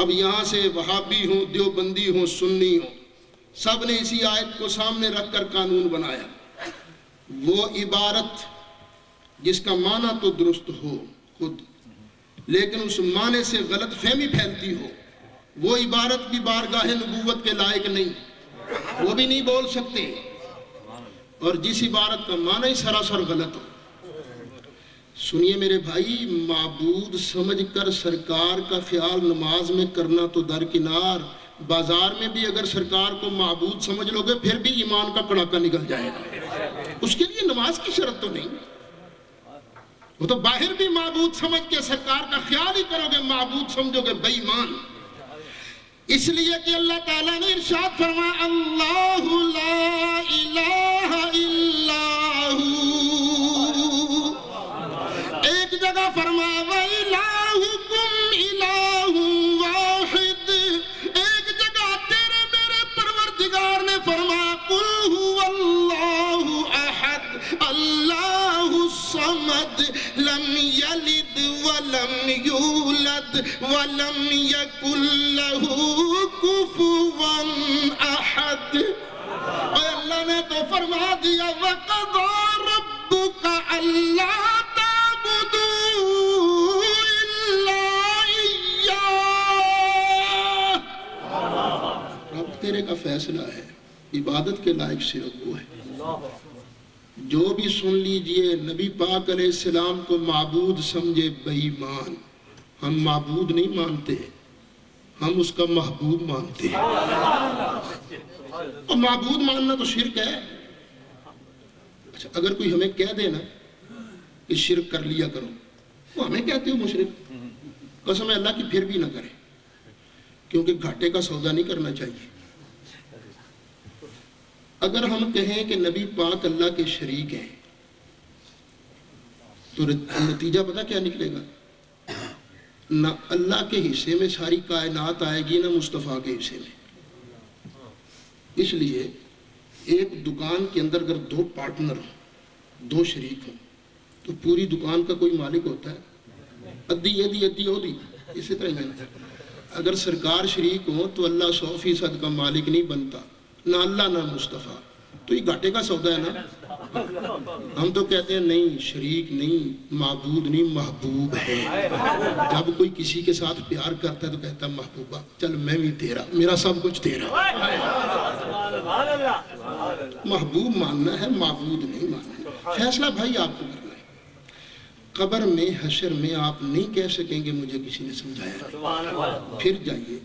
اب یہاں سے وہابی ہوں، دیوبندی ہوں، سنی ہوں، سب نے اسی آیت کو سامنے رکھ کر قانون بنایا. وہ عبارت جس کا معنی تو درست ہو خود، لیکن اس معنی سے غلط فہمی پھیلتی ہو، وہ عبارت بھی بارگاہ نبوت کے لائق نہیں، وہ بھی نہیں بول سکتے. اور جس عبارت کا معنی ہی سراسر غلط ہو. سنیے میرے بھائی، معبود سمجھ کر سرکار کا خیال نماز میں کرنا تو درکنار، بازار میں بھی اگر سرکار کو معبود سمجھ لو گے پھر بھی ایمان کا کڑاکا نکل جائے گا. اس کے لیے نماز کی شرط تو نہیں، وہ تو باہر بھی معبود سمجھ کے سرکار کا خیال ہی کرو گے، معبود سمجھو گے بے ایمان. اس لیے کہ اللہ تعالیٰ نے ارشاد فرمایا اللہ لا الہ الا ہو، ایک جگہ فرمایا وَإِلَٰهُكُمْ إِلَٰهٌ وَاحِدٌ، ایک جگہ تیرے میرے پروردگار نے فرمایا قُلْ هُوَ اللَّهُ أَحَدٌ اللَّهُ الصَّمَدُ لَمْ يَلِدْ وَلَمْ يُولَدْ وَلَمْ يَكُنْ لَهُ كُفُوًا أَحَدٌ. اور اللہ نے تو فرما دیا وَقَضَىٰ رَبُّكَ أَلَّا تعبدوا إِلَّا إِيَّاهُ. رب تیرے کا فیصلہ ہے، عبادت کے لائق صرف وہ ہے. جو بھی سن لیجئے نبی پاک علیہ السلام کو معبود سمجھے بے ایمان. ہم معبود نہیں مانتے، ہم اس کا محبوب مانتے ہیں. اور معبود ماننا تو شرک ہے. اچھا اگر کوئی ہمیں کہہ دے نا کہ شرک کر لیا کرو، وہ ہمیں کہتے ہو مشرک، قسم اللہ کی پھر بھی نہ کرے، کیونکہ گھاٹے کا سودا نہیں کرنا چاہیے. اگر ہم کہیں کہ نبی پاک اللہ کے شریک ہیں تو نتیجہ پتہ کیا نکلے گا؟ نہ اللہ کے حصے میں ساری کائنات آئے گی، نہ مصطفیٰ کے حصے میں. اس لیے ایک دکان کے اندر اگر دو پارٹنر ہوں، دو شریک ہوں، تو پوری دکان کا کوئی مالک ہوتا ہے؟ ادھی ادھی ادھی ادھی. اسی طرح اگر سرکار شریک ہو تو اللہ 100% کا مالک نہیں بنتا، نہ اللہ نہ مصطفیٰ. تو یہ گھاٹے کا سودا ہے نا. ہم تو کہتے ہیں نہیں، شریک نہیں، معبود نہیں، محبوب ہے. جب کوئی کسی کے ساتھ پیار کرتا ہے تو کہتا ہے محبوبہ چل میں بھی تیرا، میرا سب کچھ تیرا. محبوب ماننا ہے، معبود نہیں ماننا ہے. فیصلہ بھائی آپ کو کرنا ہے. قبر میں حشر میں آپ نہیں کہہ سکیں گے مجھے کسی نے سمجھایا نہیں. پھر جائیے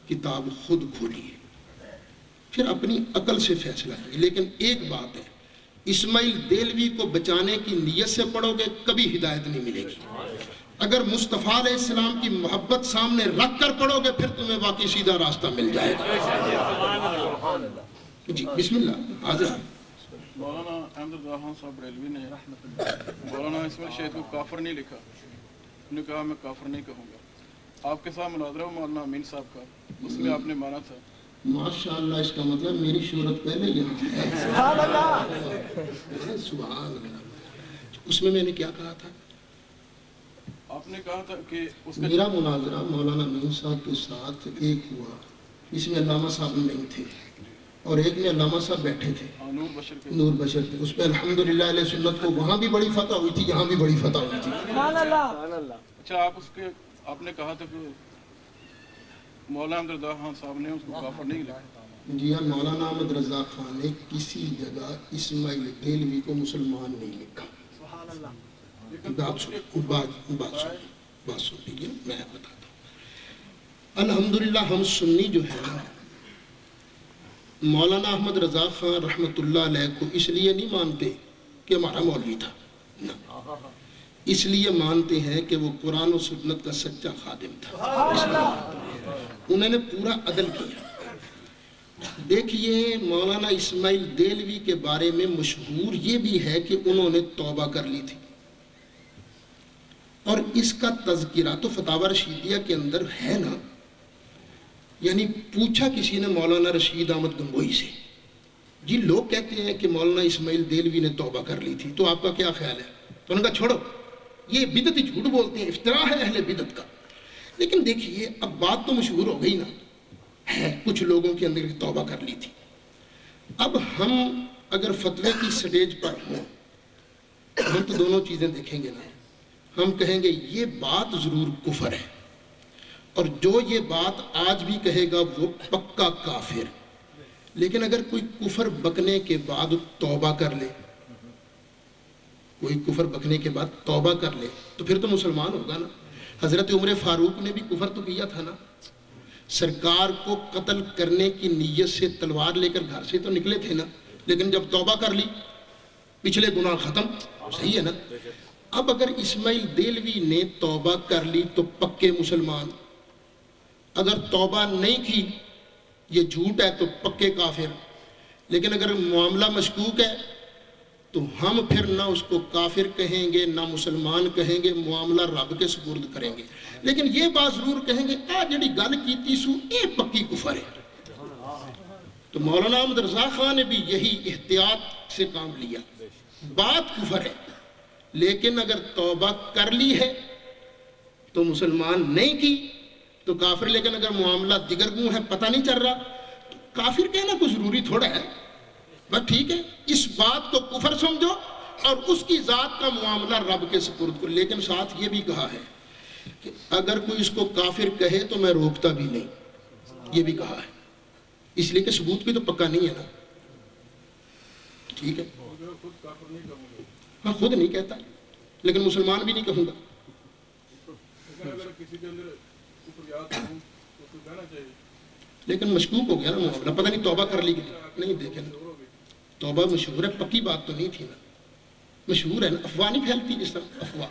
کتاب خود کھولیے، پھر اپنی عقل سے فیصلہ ہے. لیکن ایک بات ہے، اسماعیل دیلوی کو بچانے کی نیت سے پڑھو گے کبھی ہدایت نہیں ملے گی. اگر مصطفیٰ علیہ السلام کی محبت سامنے رکھ کر پڑھو گے پھر تمہیں واقعی سیدھا راستہ مل جائے گا. جی بسم اللہ. حاضر مولانا احمد رضا خان صاحب بریلوی نے مولانا اسماعیل شہید کو کافر نہیں لکھا. انہوں نے کہا میں کافر نہیں کہوں گا. آپ کے ساتھ مناظرہ مولانا امین صاحب کا، اس میں آپ نے مانا تھا ماشاءاللہ. اس کا مطلب میری شہرت پہلے یہاں ہے. سبحان اللہ، سبحان اللہ. اس میں نے کیا کہا تھا؟ آپ نے کہا تھا کہ اس کا میرا مناظرہ مولانا امین صاحب کے ساتھ ایک ہوا، اس میں علامہ صاحب نہیں تھے اور ایک میں علامہ صاحب بیٹھے تھے، نور بشر تھے. اس پہ الحمدللہ علیہ سنت کو وہاں بھی بڑی فتح ہوئی تھی، یہاں بھی بڑی فتح ہوئی تھی. اچھا آپ نے کہا تھا کہ مولانا احمد رضا خان صاحب نے اس کو کافر نہیں لکھا. جی ہاں، مولانا احمد رضا خان نے کسی جگہ اسماعیل دیلوی کو مسلمان نہیں لکھا. بات سن لیجیے، میں بتاتا ہوں. الحمدللہ ہم سنی جو ہے نا، مولانا احمد رضا خان رحمۃ اللہ علیہ کو اس لیے نہیں مانتے کہ ہمارا مولوی تھا، اس لیے مانتے ہیں کہ وہ قرآن و سنت کا سچا خادم تھا. انہوں نے پورا عدل کیا. دیکھیے مولانا اسماعیل دیلوی کے بارے میں مشہور یہ بھی ہے کہ انہوں نے توبہ کر لی تھی، اور اس کا تذکرہ تو فتاوی رشیدیہ کے اندر ہے نا. یعنی پوچھا کسی نے مولانا رشید احمد گنگوئی سے، جی لوگ کہتے ہیں کہ مولانا اسماعیل دیلوی نے توبہ کر لی تھی، تو آپ کا کیا خیال ہے؟ تو انہوں نے کہا چھوڑو، یہ بدعتی جھوٹ بولتے ہیں، افتراء ہے اہل بدعت کا. لیکن دیکھیے اب بات تو مشہور ہو گئی نا، ہے کچھ لوگوں کے اندر توبہ کر لی تھی. اب ہم اگر فتوے کی سٹیج پر ہوں، ہم تو دونوں چیزیں دیکھیں گے نا. ہم کہیں گے یہ بات ضرور کفر ہے، اور جو یہ بات آج بھی کہے گا وہ پکا کافر. لیکن اگر کوئی کفر بکنے کے بعد توبہ کر لے، کوئی کفر بکنے کے بعد توبہ کر لے تو پھر تو مسلمان ہوگا نا. حضرت عمر فاروق نے بھی کفر تو کیا تھا نا. سرکار کو قتل کرنے کی نیت سے تلوار لے کر گھر سے تو نکلے تھے نا، لیکن جب توبہ کر لی پچھلے گناہ ختم. صحیح ہے نا. اب اگر اسماعیل دہلوی نے توبہ کر لی تو پکے مسلمان، اگر توبہ نہیں کی یہ جھوٹ ہے تو پکے کافر. لیکن اگر معاملہ مشکوک ہے تو ہم پھر نہ اس کو کافر کہیں گے نہ مسلمان کہیں گے، معاملہ رب کے سپرد کریں گے. لیکن یہ بات ضرور کہیں گے آ جڑی گل کیتی سو اے پکی کفر ہے. تو مولانا احمد رضا خان نے بھی یہی احتیاط سے کام لیا. بات کفر ہے لیکن اگر توبہ کر لی ہے تو مسلمان نہیں کی تو کافر. لیکن اگر معاملہ دیگرگوں ہے پتہ نہیں چل رہا تو کافر کہنا کوئی ضروری تھوڑا ہے. بس ٹھیک ہے اس بات کو کفر سمجھو اور اس کی ذات کا معاملہ رب کے سپرد کرو. لیکن ساتھ یہ بھی کہا ہے کہ اگر کوئی اس کو کافر کہے تو میں روکتا بھی نہیں، یہ بھی کہا ہے. اس لیے کہ ثبوت بھی تو پکا نہیں ہے نا. ٹھیک ہے میں خود نہیں کہتا لیکن مسلمان بھی نہیں کہوں گا. لیکن مشکوک ہو گیا نا معاملہ، پتہ نہیں توبہ کر لی گئی نہیں. دیکھیں توبہ مشہور ہے، پکی بات تو نہیں تھی نا، مشہور ہے نا. افواہ نہیں پھیلتی جس طرح افواہ.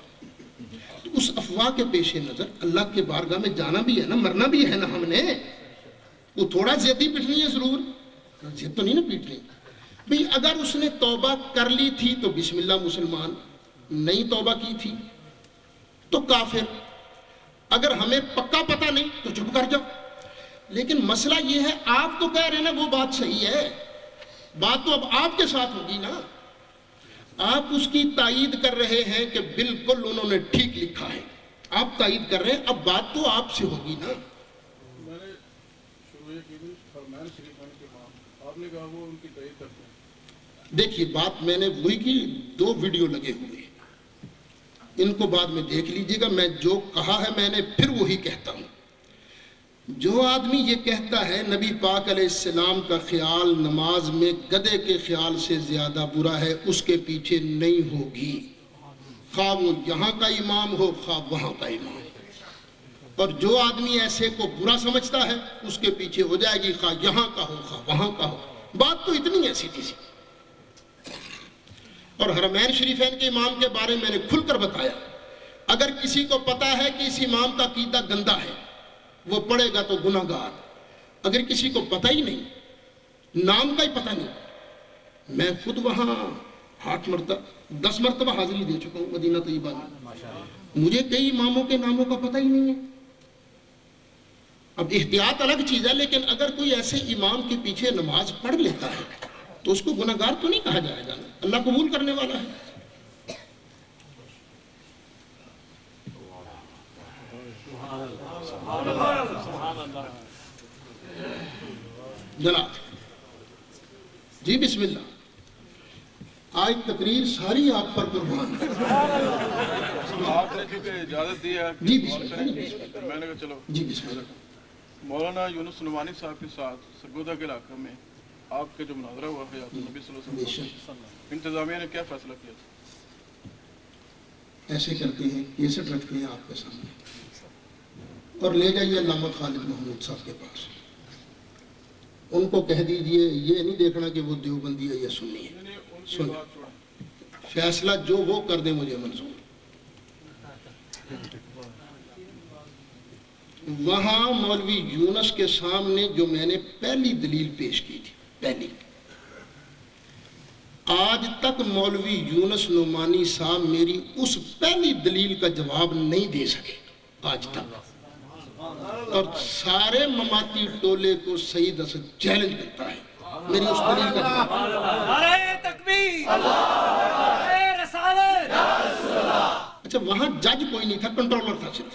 تو اس افواہ کے پیش نظر اللہ کے بارگاہ میں جانا بھی ہے نا، مرنا بھی ہے نا. ہم نے وہ تھوڑا زیادتی پیٹنی ہے ضرور، زیادت تو نہیں نا پیٹنی بھئی. اگر اس نے توبہ کر لی تھی تو بسم اللہ مسلمان، نہیں توبہ کی تھی تو کافر. اگر ہمیں پکا پتہ نہیں تو چپ کر جاؤ. لیکن مسئلہ یہ ہے آپ تو کہہ رہے ہیں نا وہ بات صحیح ہے، بات تو اب آپ کے ساتھ ہوگی نا. آپ اس کی تائید کر رہے ہیں کہ بالکل انہوں نے ٹھیک لکھا ہے، آپ تائید کر رہے ہیں، اب بات تو آپ سے ہوگی نا. میں نے شروع کی تھی فرمان شریفان کے ماں، آپ نے کہا وہ ان کی تائید کرتے ہیں. دیکھیے بات میں نے وہی کی، 2 ویڈیو لگے ہوئے ہیں، ان کو بعد میں دیکھ لیجئے گا. میں جو کہا ہے میں نے پھر وہی کہتا ہوں. جو آدمی یہ کہتا ہے نبی پاک علیہ السلام کا خیال نماز میں گدھے کے خیال سے زیادہ برا ہے، اس کے پیچھے نہیں ہوگی، خواہ وہ یہاں کا امام ہو خواہ وہاں کا امام. اور جو آدمی ایسے کو برا سمجھتا ہے اس کے پیچھے ہو جائے گی، خواہ یہاں کا ہو خواہ وہاں کا ہو. بات تو اتنی ہے سیدھی سی. اور حرمین شریفین کے امام کے بارے میں نے کھل کر بتایا. اگر کسی کو پتا ہے کہ اس امام کا عقیدہ گندا ہے وہ پڑھے گا تو گناہ گار. اگر کسی کو پتہ ہی نہیں، نام کا ہی پتہ نہیں، میں خود وہاں 10 مرتبہ حاضری دے چکا ہوں مدینہ طیبہ میں. مجھے کئی اماموں کے ناموں کا پتہ ہی نہیں ہے. اب احتیاط الگ چیز ہے، لیکن اگر کوئی ایسے امام کے پیچھے نماز پڑھ لیتا ہے تو اس کو گناہ گار تو نہیں کہا جائے گا. اللہ قبول کرنے والا ہے. جناب جی بسم اللہ. آج تقریر ساری آپ پر قربان ہے. آپ نے چونکہ اجازت دی ہے جی بسم اللہ. میں نے کہا چلو جی بسم اللہ. مولانا یونس نعمانی صاحب کے ساتھ سرگودا کے علاقے میں آپ کے جو مناظرہ ہوا ہے نبی صلی اللہ علیہ وسلم، انتظامیہ نے کیا فیصلہ کیا تھا؟ ایسے کرتے ہیں، کیسٹ رکھتے ہیں آپ کے سامنے اور لے جائیے علامہ خالد محمود صاحب کے پاس. ان کو کہہ دیجئے یہ نہیں دیکھنا کہ وہ دیوبندی ہے یا سنی ہے. سن فیصلہ جو وہ کر دیں مجھے منظور. وہاں مولوی یونس کے سامنے جو میں نے پہلی دلیل پیش کی تھی، پہلی، آج تک مولوی یونس نعمانی صاحب میری اس پہلی دلیل کا جواب نہیں دے سکے آج تک. اور سارے مماتی ٹولے کو سید اسد چیلنج کرتا ہے میری اس دلیل کا جواب. نعرہ تکبیر، نعرہ رسالت. اچھا وہاں جج کوئی نہیں تھا، کنٹرولر تھا صرف.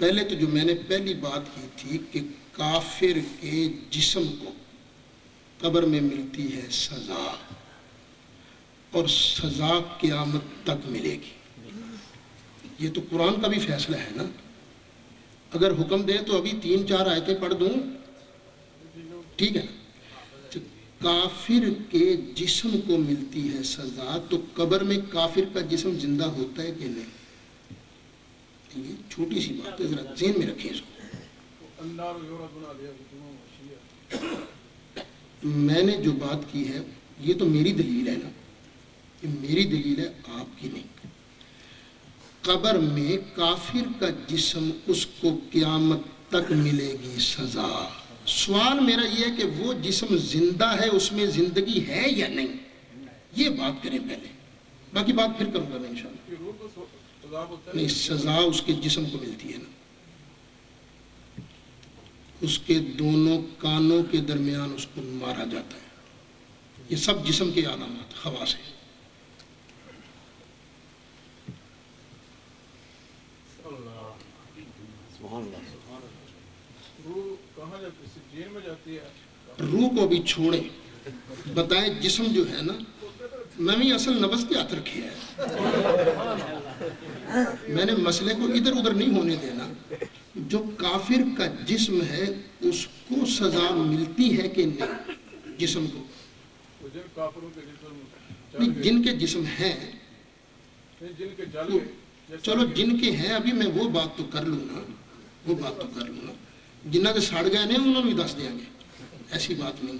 پہلے تو جو میں نے پہلی بات کی تھی کہ کافر کے جسم کو قبر میں ملتی ہے سزا، اور سزا قیامت تک ملے گی۔ یہ تو قرآن کا بھی فیصلہ ہے نا۔ اگر حکم دے تو ابھی 3-4 آیتیں پڑھ دوں، ٹھیک ہے نا؟ کافر کے جسم کو ملتی ہے سزا، تو قبر میں کافر کا جسم زندہ ہوتا ہے کہ نہیں؟ یہ چھوٹی سی بات ہے، ذرا ذہن میں رکھیں اس کو۔ میں نے جو بات کی ہے یہ تو میری دلیل ہے نا، یہ میری دلیل ہے، آپ کی نہیں۔ قبر میں کافر کا جسم اس کو قیامت تک ملے گی سزا۔ سوال میرا یہ ہے کہ وہ جسم زندہ ہے، اس میں زندگی ہے یا نہیں، یہ بات کریں پہلے، باقی بات پھر کروں گا میں انشاءاللہ۔ نہیں، سزا اس کے جسم کو ملتی ہے نا، اس کے دونوں کانوں کے درمیان اس کو مارا جاتا ہے۔ یہ سب جسم کے علامات خواص ہیں۔ روح کو بھی چھوڑیں، بتائیں جسم جو ہے نا، میں بھی اصل نبض کے ہاتھ رکھے ہے، میں نے مسئلے کو ادھر ادھر نہیں ہونے دینا۔ جو کافر کا جسم ہے اس کو سزا ملتی ہے کہ نہیں؟ جسم کو نہیں، جن کے جسم ہیں، چلو جن کے ہیں، ابھی میں وہ بات تو کر لوں نا، وہ بات تو کر لوں نا، جنہ کے سڑ گئے ہیں انہوں نے دس دیں گے، ایسی بات نہیں۔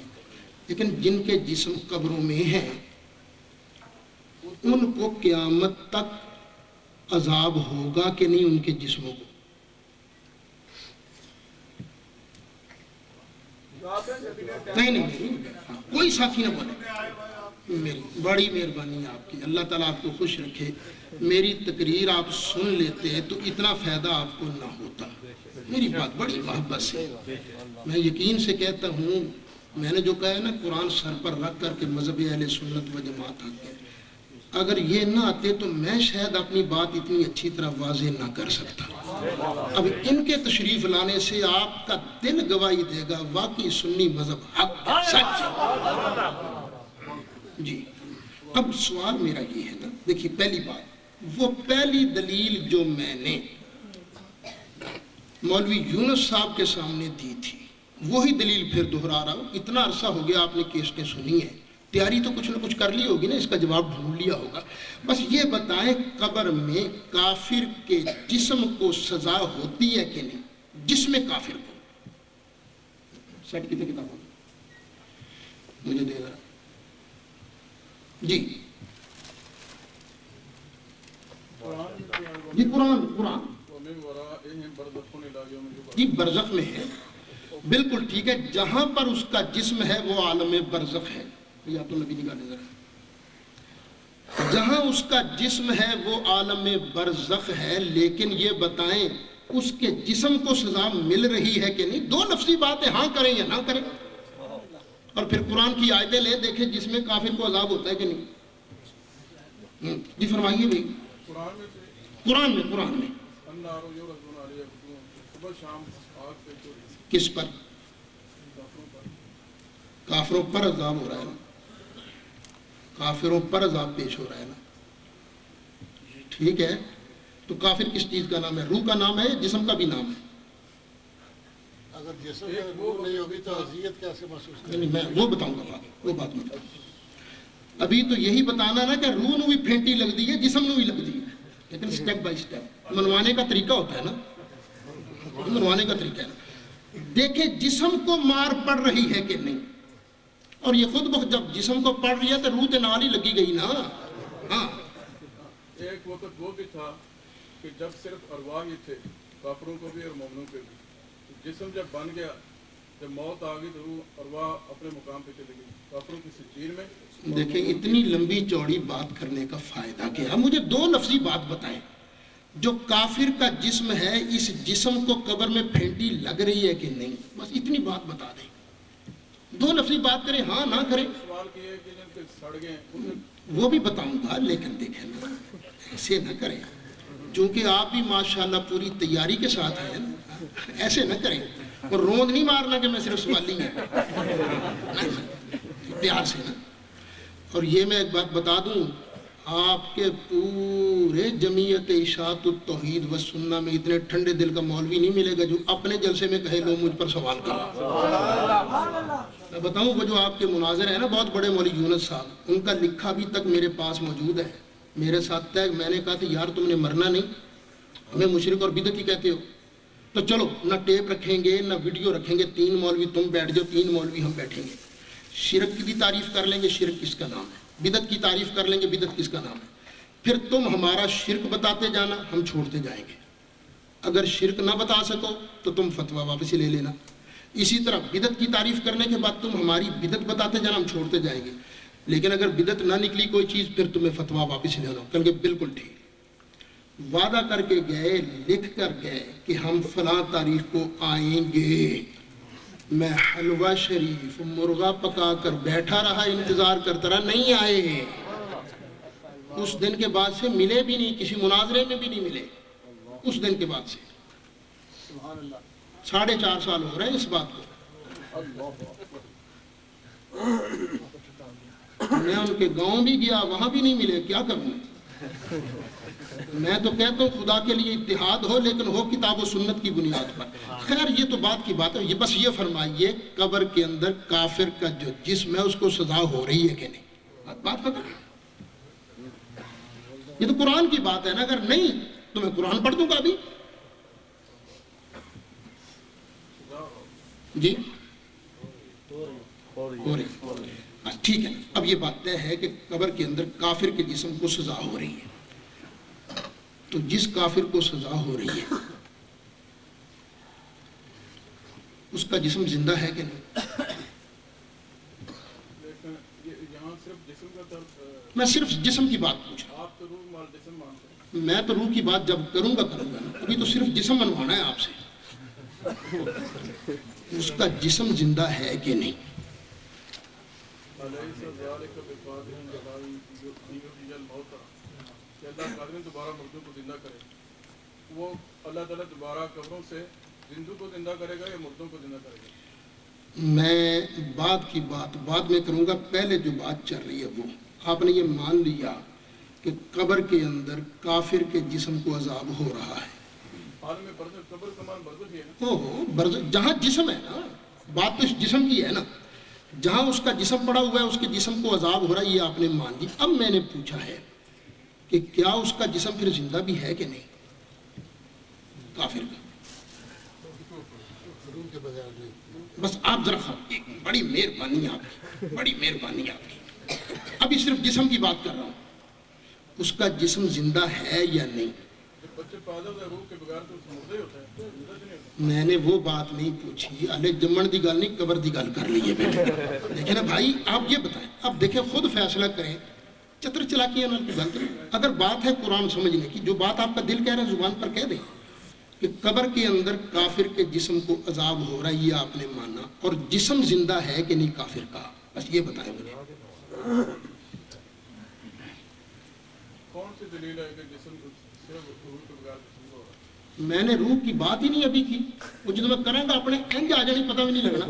لیکن جن کے جسم قبروں میں ہیں ان کو قیامت تک عذاب ہوگا کہ نہیں ان کے جسموں کو؟ نہیں، کوئی ساتھی نہ بولے۔ میری بڑی مہربانی آپ کی، اللہ تعالیٰ آپ کو خوش رکھے۔ میری تقریر آپ سن لیتے تو اتنا فائدہ آپ کو نہ ہوتا۔ میری بات بڑی محبت سے، میں یقین سے کہتا ہوں، میں نے جو کہا ہے نا، قرآن سر پر رکھ کر کے مذہب اہل سنت و جماعت آتے ہیں، اگر یہ نہ آتے تو میں شاید اپنی بات اتنی اچھی طرح واضح نہ کر سکتا۔ اب ان کے تشریف لانے سے آپ کا دل گواہی دے گا واقعی سنی مذہب حق سچ۔ جی، اب سوال میرا یہ ہے نا، دیکھیے پہلی بات، وہ پہلی دلیل جو میں نے مولوی یونس صاحب کے سامنے دی تھی، وہی دلیل پھر دہرا رہا ہوں۔ اتنا عرصہ ہو گیا آپ نے کیسٹیں سنی ہیں، تیاری تو کچھ نہ کچھ کر لی ہوگی نا، اس کا جواب ڈھونڈ لیا ہوگا۔ بس یہ بتائیں قبر میں کافر کے جسم کو سزا ہوتی ہے کہ نہیں؟ جسم کافر کو سیٹ کتنے کتابوں مجھے دے گا جی؟ جی قرآن جی برزخ میں ہے، بالکل ٹھیک ہے۔ جہاں پر اس کا جسم ہے وہ عالم برزخ ہے، یا تو نبی نگاہ نظر ہے، جہاں اس کا جسم ہے وہ عالم برزخ ہے۔ لیکن یہ بتائیں اس کے جسم کو سزا مل رہی ہے کہ نہیں؟ دو لفظی بات ہے، ہاں کریں یا نہ کریں۔ اور پھر قرآن کی آیتیں لے دیکھیں جس میں کافر کو عذاب ہوتا ہے کہ نہیں؟ جی فرمائیے بھائی۔ قرآن میں کس پر؟ کافروں پر عذاب ہو رہا ہے نا، کافروں پر عذاب پیش ہو رہا ہے نا، ٹھیک ہے۔ تو کافر کس چیز کا نام ہے؟ روح کا نام ہے یا جسم کا بھی نام ہے؟ اگر جسم میں روح نہیں ہوگی تو اذیت کیسے محسوس کریں؟ میں وہ بتاؤں گا، وہ بات میں بتاؤں گا۔ ابھی تو یہی بتانا نا کہ روح نو بھی پھینٹی لگ دی ہے، جسم نو بھی لگ دی ہے، لیکن سٹیپ بائی سٹیپ منوانے کا طریقہ ہوتا ہے نا، منوانے کا طریقہ ہے نا۔ دیکھیں جسم کو مار پڑ رہی ہے کہ نہیں، اور یہ خود بخود جب جسم کو پڑ رہی ہے تو روح تے نال ہی لگی گئی نا۔ ہاں ایک وقت وہ بھی تھا کہ جب صرف ارواح ہی تھے، کافروں کو بھی اور مومنوں کو بھی۔ جسم جب بن گیا، جب موت آ گئی تو روح ارواح اپنے مقام پہ چلی گئی، کافروں کی سجین میں۔ دیکھیں اتنی لمبی چوڑی بات کرنے کا فائدہ کیا؟ مجھے دو لفظی بات بتائیں، جو کافر کا جسم ہے اس جسم کو قبر میں پھینٹی لگ رہی ہے کہ نہیں؟ بس اتنی بات بتا دیں، دو لفظی بات کریں، ہاں نہ کریں۔ سوال کیا کہ جن کے سڑ گئے وہ بھی بتاؤں گا، لیکن دیکھیں نا ایسے نہ کریں، چونکہ آپ بھی ماشاءاللہ پوری تیاری کے ساتھ ہیں، ایسے نہ کریں اور روند نہیں مارنا کہ میں صرف سوالی ہیں، پیار سے نا۔ اور یہ میں ایک بات بتا دوں، آپ کے پورے جمعیت اشاعت التوحید والسنہ میں اتنے ٹھنڈے دل کا مولوی نہیں ملے گا جو اپنے جلسے میں کہے لو مجھ پر سوال کرو۔ میں بتاؤں وہ جو آپ کے مناظر ہیں نا بہت بڑے مولوی یونس صاحب، ان کا لکھا بھی تک میرے پاس موجود ہے، میرے ساتھ طے۔ میں نے کہا تھا یار تم نے مرنا نہیں، ہمیں مشرک اور بدعتی کہتے ہو، تو چلو نہ ٹیپ رکھیں گے نہ ویڈیو رکھیں گے، 3 مولوی تم بیٹھ جاؤ، 3 مولوی ہم بیٹھیں گے، شرک کی بھی تعریف کر لیں گے، شرک کس کا نام ہے، بدعت کی تعریف کر لیں گے، بدعت کس کا نام ہے، پھر تم ہمارا شرک بتاتے جانا، ہم چھوڑتے جائیں گے، اگر شرک نہ بتا سکو تو تم فتویٰ واپس لے لینا، اسی طرح بدعت کی تعریف کرنے کے بعد تم ہماری بدعت بتاتے جانا، ہم چھوڑتے جائیں گے، لیکن اگر بدعت نہ نکلی کوئی چیز پھر تمہیں فتویٰ واپس لینا، کہیں گے بالکل ٹھیک، وعدہ کر کے گئے، لکھ کر گئے کہ ہم فلاں تاریخ کو آئیں گے، میں حلوہ شریف مرغا پکا کر بیٹھا رہا، انتظار کرتا رہا، نہیں آئے، اس دن کے بعد سے ملے بھی نہیں، کسی مناظرے میں بھی نہیں ملے، اس دن کے بعد سے 4.5 سال ہو رہے ہیں اس بات کو۔ میں ان کے گاؤں بھی گیا، وہاں بھی نہیں ملے، کیا کروں؟ میں تو کہتا ہوں خدا کے لیے اتحاد ہو، لیکن ہو کتاب و سنت کی بنیاد پر۔ خیر یہ تو بات کی بات ہے، یہ بس یہ فرمائیے قبر کے اندر کافر کا جو جسم ہے اس کو سزا ہو رہی ہے کہ نہیں؟ بات ختم۔ یہ تو قرآن کی بات ہے نا، اگر نہیں تو میں قرآن پڑھ دوں گا ابھی۔ جی ہو رہی، ٹھیک ہے، اب یہ بات طے ہے کہ قبر کے اندر کافر کے جسم کو سزا ہو رہی ہے، تو جس کافر کو سزا ہو رہی ہے اس کا جسم زندہ ہے کہ نہیں؟ میں صرف جسم کی بات پوچھ رہا ہوں، میں تو روح کی بات جب کروں گا نا، ابھی تو صرف جسم منوانا ہے آپ سے، اس کا جسم زندہ ہے کہ نہیں؟ اللہ قادر ہے دوبارہ مردوں کو زندہ کرے، وہ اللہ تعالیٰ دوبارہ قبروں سے زندوں کو زندہ کرے گا یا مردوں کو زندہ کرے گا؟ میں بعد کی بات بعد میں کروں گا، پہلے جو بات چل رہی ہے وہ آپ نے یہ مان لیا کہ قبر کے اندر کافر کے جسم کو عذاب ہو رہا ہے، عالم برزخ، قبر کا مان برزخ ہی ہے نا، برزخ جہاں جسم ہے نا، بات تو اس جسم کی ہے نا، جہاں اس کا جسم پڑا ہوا ہے اس کے جسم کو عذاب ہو رہا ہے، یہ آپ نے مان لی۔ اب میں نے پوچھا ہے کہ کیا اس کا جسم پھر زندہ بھی ہے کہ نہیں کافر کا؟ بس آپ ذرا بڑی مہربانی آپ کی، بڑی مہربانی آپ کی، ابھی صرف جسم کی بات کر رہا ہوں، اس کا جسم زندہ ہے یا نہیں؟ بچے پیدا ہوتے ہیں روح کے بغیر تو مردہ ہی ہوتا ہے، میں نے وہ بات نہیں پوچھی، الے جمن دی گل نہیں قبر دی گل کر لیے بیٹے، دیکھیں نا بھائی آپ یہ بتائیں، اب دیکھیں خود فیصلہ کریں، چتر چلاکیاں نہ کی بات کریں، اگر بات ہے قرآن سمجھنے کی، جو بات آپ کا دل کہہ رہا ہے زبان پر کہہ دیں کہ قبر کے اندر کافر کے جسم کو عذاب ہو رہا ہے، یہ آپ نے مانا، اور جسم زندہ ہے کہ نہیں کافر کا، بس یہ بتائیں مجھے۔ کون سی دلیل ہے کہ جسم صرف روح کے بغیر جسم ہو رہا ہے؟ میں نے روح کی بات ہی نہیں ابھی کی، وہ جب میں کریں گا اپنے اینج آ جانی، پتہ بھی نہیں لگنا۔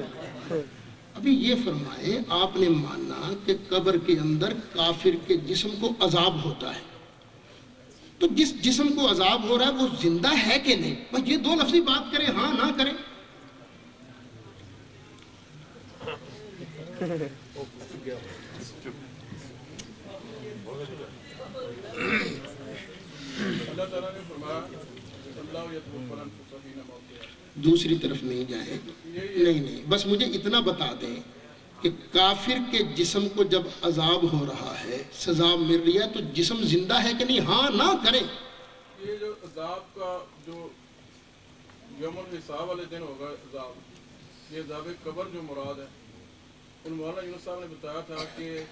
ابھی یہ فرمائے آپ نے ماننا کہ قبر کے اندر کافر کے جسم کو عذاب ہوتا ہے، تو جس جسم کو عذاب ہو رہا ہے وہ زندہ ہے کہ نہیں؟ بس یہ 2 لفظی بات کریں، ہاں نہ کریں۔ اللہ تعالیٰ نے فرمایا اللہ یتوفی الانفس حین موتہا، دوسری طرف نہیں جائیں، نہیں، بس مجھے اتنا بتا دیں کہ کافر کے جسم کو جب عذاب ہو رہا ہے، سزا مل رہی ہے، تو جسم زندہ ہے کہ نہیں؟ ہاں نہ کریں۔ یہ جو عذاب کا جو یوم الحساب والے دن ہوگا عذاب، یہ عذاب قبر جو مراد ہے، ان مولانا یونس صاحب نے بتایا تھا کہ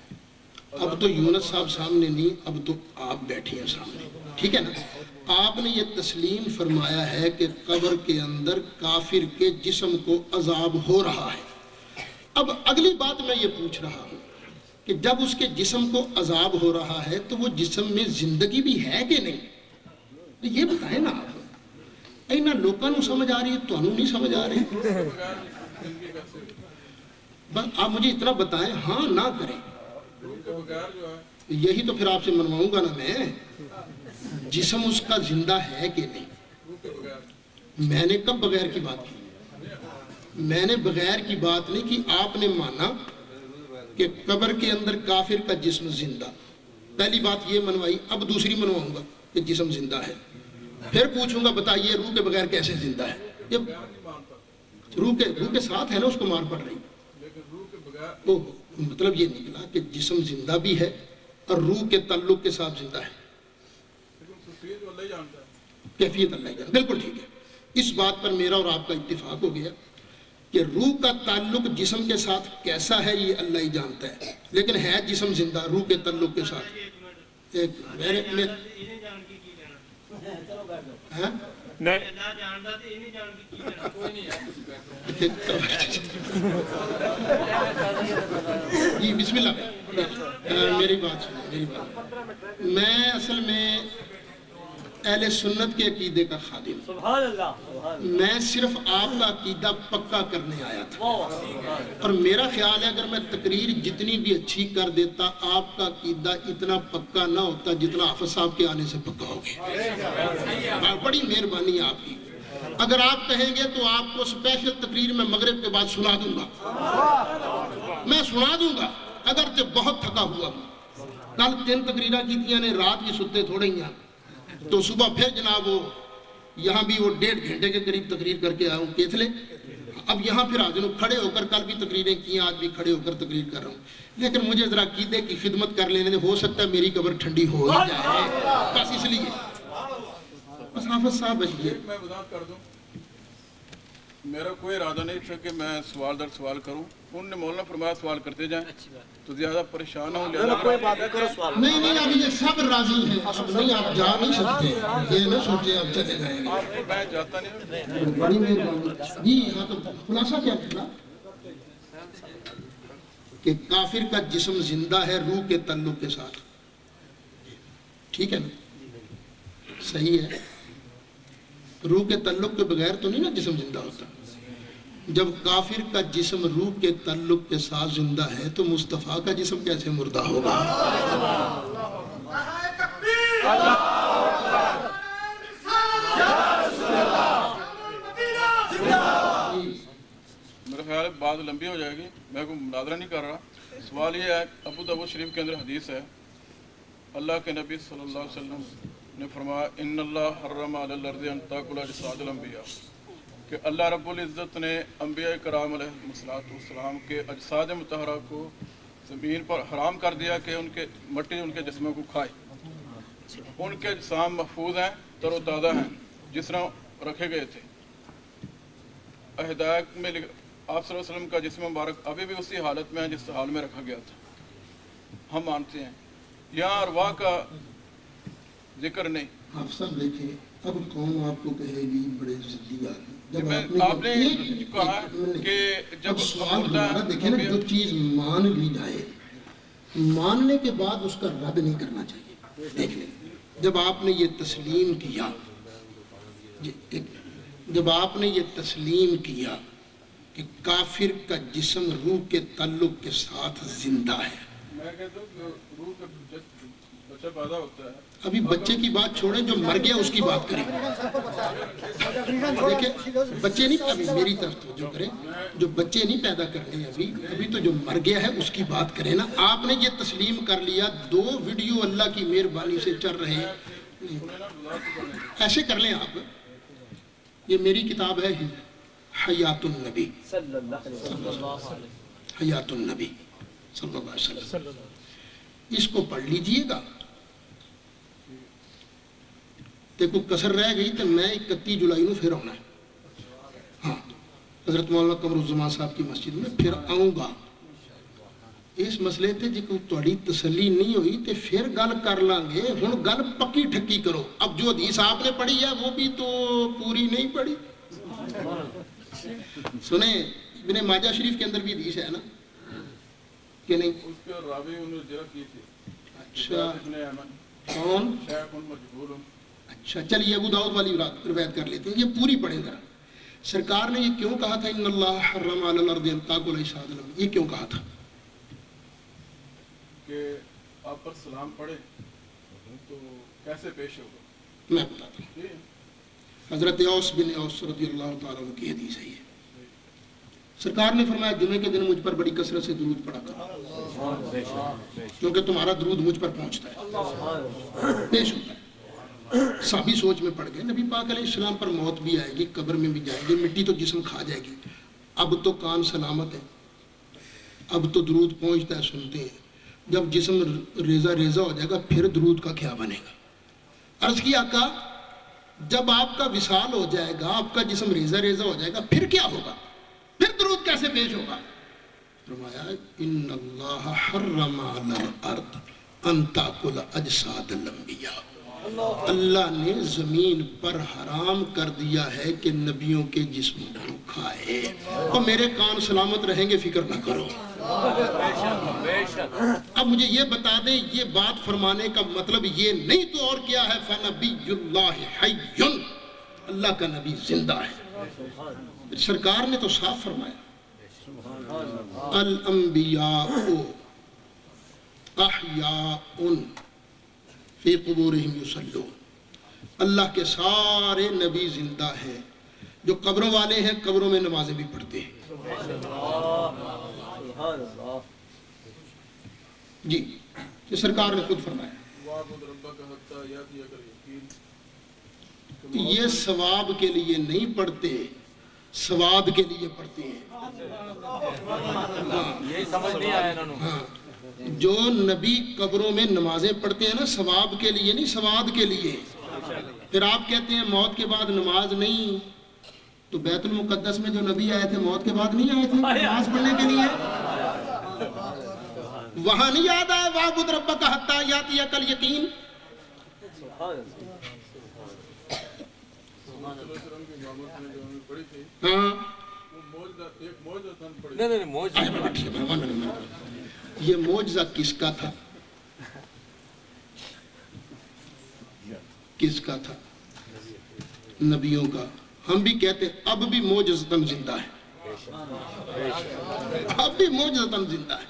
اب تو یونس صاحب سامنے نہیں، اب تو آپ بیٹھے ہیں سامنے، ٹھیک ہے نا؟ آپ نے یہ تسلیم فرمایا ہے کہ قبر کے اندر کافر کے جسم کو عذاب ہو رہا ہے۔ اب اگلی بات میں یہ پوچھ رہا ہوں کہ جب اس کے جسم کو عذاب ہو رہا ہے تو وہ جسم میں زندگی بھی ہے کہ نہیں؟ یہ بتائیں نا آپ اینا لوگوں کو سمجھ آ رہی ہے تو انہوں نہیں سمجھ آ رہی بس آپ مجھے اتنا بتائیں ہاں نہ کریں یہی تو پھر آپ سے منواؤں گا نا میں جسم اس کا زندہ ہے کہ نہیں میں نے کب بغیر کی بات کی میں نے بغیر کی بات نہیں کی آپ نے مانا کہ قبر کے اندر کافر کا جسم زندہ پہلی بات یہ منوائی اب دوسری منواؤں گا کہ جسم زندہ ہے پھر پوچھوں گا بتائیے روح کے بغیر کیسے زندہ ہے یہ روح کے ساتھ ہے نا اس کو مار پڑ رہی مطلب یہ نکلا کہ جسم زندہ بھی ہے اور روح کے تعلق کے ساتھ زندہ ہے کیفیت اللہ جانتا بالکل ٹھیک ہے اس بات پر میرا اور آپ کا اتفاق ہو گیا کہ روح کا تعلق جسم کے ساتھ کیسا ہے یہ اللہ ہی جانتا ہے لیکن ہے جسم زندہ روح کے تعلق کے ساتھ جی بسم اللہ میری بات میں اصل میں اہل سنت کے عقیدے کا خادم میں صرف آپ کا عقیدہ پکا کرنے آیا تھا اور میرا خیال ہے اگر میں تقریر جتنی بھی اچھی کر دیتا آپ کا عقیدہ اتنا پکا نہ ہوتا جتنا حافظ صاحب کے آنے سے پکا ہو گیا بڑی مہربانی آپ کی اگر آپ کہیں گے تو آپ کو اسپیشل تقریر میں مغرب کے بعد سنا دوں گا میں سنا دوں گا اگرچہ بہت تھکا ہوا ہوں کل 3 تقریریں کی تھی نے رات بھی ستے تھوڑے ہی ہیں تو صبح پھر جناب وہ یہاں بھی وہ 1.5 گھنٹے کے قریب تقریر کر کے آیا ہوں کیتھلے اب یہاں پھر آج کھڑے ہو کر کل بھی تقریریں کی آج بھی کھڑے ہو کر تقریر کر رہا ہوں لیکن مجھے ذرا عقیدے کی خدمت کر لینے ہو سکتا ہے میری قبر ٹھنڈی ہو ہی جائے بس اس لیے بس حافظ صاحب بچیے میں وضاحت کر دوں میرا کوئی ارادہ نہیں تھا کہ میں سوال در سوال کروں انہوں نے مولانا فرمایا سوال کرتے جائیں تو زیادہ پریشان ہوں نہیں اب یہ سب راضی ہیں اب نہیں آپ جا نہیں سکتے یہ نہ سوچے آپ چلے جائیں گے میں جاتا نہیں بڑی مہربانی جی ہاں تو خلاصہ کیا نکلا کہ کافر کا جسم زندہ ہے روح کے تعلق کے ساتھ ٹھیک ہے نا صحیح ہے روح کے تعلق کے بغیر تو نہیں نا جسم زندہ ہوتا جب کافر کا جسم روح کے تعلق کے ساتھ زندہ ہے تو مصطفیٰ کا جسم کیسے مردہ ہوگا میرا خیال ہے بات لمبی ہو جائے گی میں کوئی مناظرہ نہیں کر رہا سوال یہ ہے ابو داؤد شریف کے اندر حدیث ہے اللہ کے نبی صلی اللہ علیہ وسلم نے فرمایا ان اللہ حرم علی الارض ان تاکل اجساد الانبیاء کہ اللہ رب العزت نے انبیاء کرام علیہ السلام کے اجساد مطہرہ کو زمین پر حرام کر دیا کہ ان کے مٹی ان کے جسموں کو کھائے ان کے اجسام محفوظ ہیں تر و تازہ ہیں جس طرح رکھے گئے تھے ہدایت میں آپ صلی اللہ علیہ وسلم کا جسم مبارک ابھی بھی اسی حالت میں ہے جس حال میں رکھا گیا تھا ہم مانتے ہیں یہاں ارواح کا ذکر نہیں آپ سب دیکھیں اب قوم آپ کو کہے گی بڑے ضدی آدمی جب آپ نے کہا کہ جب سوال ہمارا دیکھیں نا جو چیز مان لی جائے ماننے کے بعد اس کا رد نہیں کرنا چاہیے دیکھ لیں جب آپ نے یہ تسلیم کیا کہ کافر کا جسم روح کے تعلق کے ساتھ زندہ ہے میں کہتا ہوں کہ روح کا بچہ پیدا ہوتا ہے ابھی بچے کی بات چھوڑیں جو مر گیا اس کی بات کریں دیکھیں بچے نہیں ابھی میری طرف توجہ کریں جو بچے نہیں پیدا کرنے ابھی تو جو مر گیا ہے اس کی بات کریں نا آپ نے یہ تسلیم کر لیا 2 ویڈیو اللہ کی مہربانی سے چل رہے ہیں ایسے کر لیں آپ یہ میری کتاب ہے حیات النبی حیات النبی صلی اللہ علیہ وسلم اس کو پڑھ لیجئے گا دیکھو کسر رہ گئی تو میں 31 جولائی نو پھر آنا ہے ہاں حضرت مولانا قمر الزمان صاحب کی مسجد میں پھر آؤں گا اس مسئلے تے جی کوئی تھوڑی تسلی نہیں ہوئی تے پھر گل کر لیں گے ہن گل پکی ٹھکی کرو اب جو حدیث آپ نے پڑھی ہے وہ بھی تو پوری نہیں پڑھی سنیں ابن ماجہ شریف کے اندر بھی حدیث ہے نا کہ نہیں اس کے راوی انہوں نے جرح کی تھی اچھا کون شیخ مجبور اچھا چلیے ابو داؤد والی روایت کر لیتے ہیں، یہ پوری پڑھیں ذرا. سرکار نے یہ کیوں کہا تھا ان اللہ حرم علی الارض ان تاکل اجساد الانبیاء، یہ کیوں کہا تھا؟ کہ آپ پر سلام پڑھے تو کیسے پیش ہوگا؟ میں بتاتا ہوں. حضرت اوس بن اوس رضی اللہ تعالیٰ عنہ کی حدیث ہے یہ. سرکار نے فرمایا جمعے کے دن مجھ پر بڑی کثرت سے درود پڑھا کرو کیونکہ تمہارا درود مجھ پر پہنچتا ہے، پیش ہوتا ہے. صحابی سوچ میں پڑ گئے نبی پاک علیہ السلام پر موت بھی آئے گی، قبر میں بھی جائیں گے، مٹی تو جسم کھا جائے گی، اب تو کان سلامت ہے، اب تو درود پہنچتا ہے، سنتے ہیں. جب جسم ریزہ ریزہ ہو جائے گا پھر درود کا کیا بنے گا؟ عرض کی آقا جب آپ کا وصال ہو جائے گا، آپ کا جسم ریزہ ریزہ ہو جائے گا، پھر کیا ہوگا؟ پھر درود کیسے پیش ہوگا؟ فرمایا ان اللہ حرم علی الارض ان تاکل اجساد الانبیاء، اللہ نے زمین پر حرام کر دیا ہے کہ نبیوں کے جسم کو کھائے. اور میرے کان سلامت رہیں گے، فکر نہ کرو. اب مجھے یہ بتا دیں یہ بات فرمانے کا مطلب یہ نہیں تو اور کیا ہے؟ فنبی اللہ حی، اللہ کا نبی زندہ ہے. سرکار نے تو صاف فرمایا الانبیاء احیاء فی قبورہم یصلون، اللہ کے سارے نبی زندہ ہیں، جو قبروں والے ہیں قبروں میں نمازیں بھی پڑھتے ہیں. جی یہ سرکار نے خود فرمایا. یہ ثواب کے لیے نہیں پڑھتے، ثواب کے لیے پڑھتے ہیں. یہ سمجھ نہیں آیا انہوں نے. ہاں جو نبی قبروں میں نمازیں پڑھتے ہیں نا، ثواب کے لیے نہیں، سواد کے لیے. پھر آپ کہتے ہیں موت کے بعد نماز نہیں، تو بیت المقدس میں جو نبی آئے تھے موت کے بعد نہیں آئے تھے نماز پڑھنے کے لیے؟ وہاں نہیں یاد آئے وَاعْبُدْ رَبَّكَ حَتَّىٰ يَأْتِيَكَ الْيَقِينُ؟ ہاں یہ معجزہ کس کا تھا؟ کس کا تھا؟ نبیوں کا. ہم بھی کہتے ہیں اب بھی معجزتاً زندہ ہے، اب بھی معجزتاً زندہ ہے.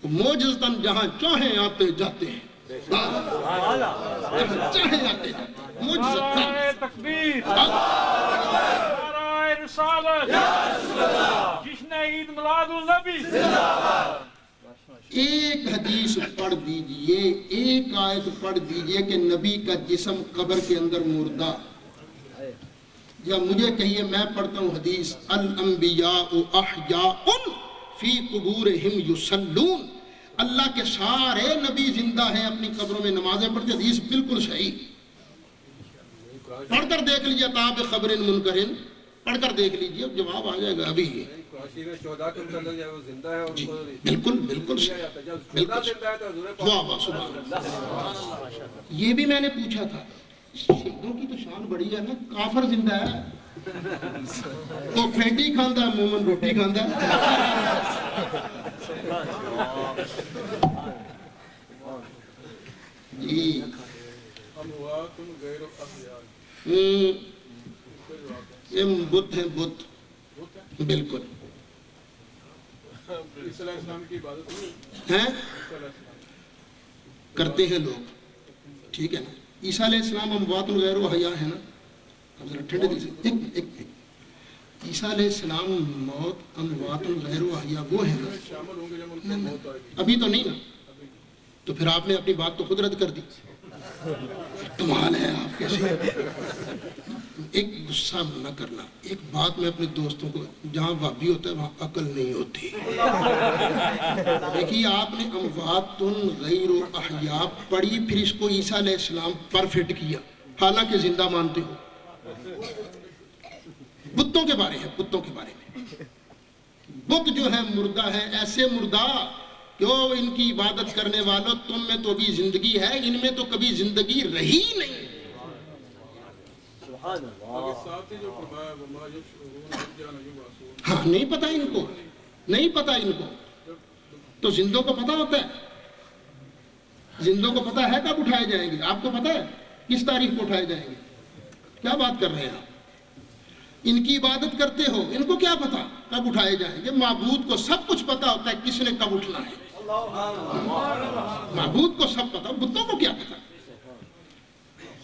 معجزتاً جہاں چاہیں آتے جاتے ہیں، چاہیں آتے جاتے ہیں. معجزتاً تکبیر، نعرہ رسالت، جشن عید میلاد النبی. ایک حدیث پڑھ دیجئے، ایک آیت پڑھ دیجئے کہ نبی کا جسم قبر کے اندر مردہ. یا مجھے کہیے میں پڑھتا ہوں حدیث الانبیاء احیاء فی قبورہم یصلون، اللہ کے سارے نبی زندہ ہیں، اپنی قبروں میں نمازیں پڑھتے. حدیث بالکل صحیح. پڑھ کر دیکھ لیجئے تاب خبر منکرن، پڑھ کر دیکھ لیجئے، جواب آ جائے گا ابھی. جی بالکل بالکل بالکل. واہ واہ سبحان اللہ. یہ بھی میں نے پوچھا تھا، شہیدوں کی تو شان بڑی ہے نا، کافر زندہ ہے وہ پھینٹی کھاندہ ہے، مومن روٹی کھاندہ ہے. جی یہ بت ہیں، بت بالکل ہیں کرتے ہیں لوگ. ٹھیک ہے نا. عیسیٰ علیہ السلام اموات غیر احیاء ہے نا. اب ذرا ٹھنڈے دل سے ایک عیسیٰ علیہ السلام موت اموات غیر احیاء وہ ہے نا، ابھی تو نہیں نا. تو پھر آپ نے اپنی بات تو خود رد کر دی. کمال ہے آپ کیسے. ایک غصہ نہ کرنا. ایک بات میں اپنے دوستوں کو، جہاں وہابی ہوتا ہے وہاں عقل نہیں ہوتی. دیکھیے آپ نے اموات غیر احیاء پڑھی، پھر اس کو عیسیٰ علیہ السلام پر فٹ کیا، حالانکہ زندہ مانتے ہو. بتوں کے بارے ہے، بتوں کے بارے میں. بت جو ہے مردہ ہے، ایسے مردہ کہ ان کی عبادت کرنے والوں تم میں تو بھی زندگی ہے، ان میں تو کبھی زندگی رہی نہیں. ہاں نہیں پتا ان کو، نہیں پتا ان کو. تو زندوں کو پتا ہوتا ہے. زندوں کو پتہ ہے کب اٹھائے جائیں گے؟ آپ کو پتہ ہے کس تاریخ کو اٹھائے جائیں گے؟ کیا بات کر رہے ہیں آپ؟ ان کی عبادت کرتے ہو، ان کو کیا پتا کب اٹھائے جائیں گے؟ معبود کو سب کچھ پتا ہوتا ہے کس نے کب اٹھنا ہے، معبود کو سب پتا، بتوں کو کیا پتا؟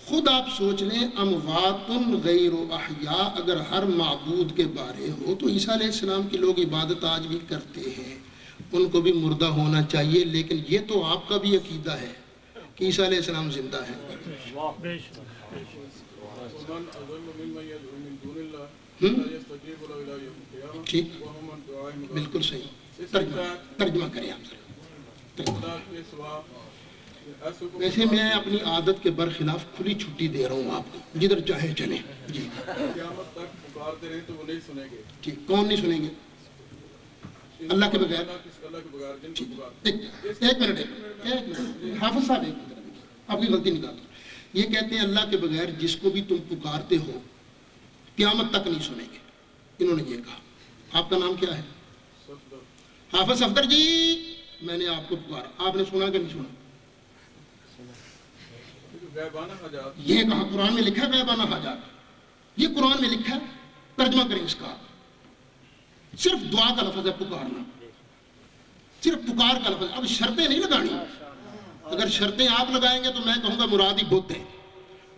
خود آپ سوچ لیں، اموات غیر احیاء اگر ہر معبود کے بارے ہو تو عیسیٰ علیہ السلام کی لوگ عبادت آج بھی کرتے ہیں، ان کو بھی مردہ ہونا چاہیے، لیکن یہ تو آپ کا بھی عقیدہ ہے کہ عیسیٰ علیہ السلام زندہ ہیں۔ ٹھیک، بالکل صحیح، ترجمہ کریں آپ ذرا۔ ویسے میں اپنی عادت کے برخلاف کھلی چھٹی دے رہا ہوں آپ کو، جدھر چاہے چلیں۔ جی قیامت تک پکارتے رہیں تو وہ نہیں سنیں گے۔ ٹھیک، کون نہیں سنیں گے؟ اللہ کے بغیر؟ اللہ کے بغیر جن کو ایک منٹ حافظ صاحب، ایک منٹ، آپ کی غلطی نکالتا ہوں۔ یہ کہتے ہیں اللہ کے بغیر جس کو بھی تم پکارتے ہو قیامت تک نہیں سنیں گے، انہوں نے یہ کہا۔ آپ کا نام کیا ہے؟ حافظ صفدر جی، میں نے آپ کو پکارا، آپ نے سنا کہ نہیں سنا؟ یہ کہا قرآن میں لکھا ہے غیبانہ حاجات، یہ قرآن میں لکھا ہے، ترجمہ کریں اس کا۔ صرف دعا کا لفظ ہے پکارنا، صرف پکار کا لفظ۔ اب شرطیں نہیں لگانی، اگر شرطیں آپ لگائیں گے تو میں کہوں گا مرادی بت ہے۔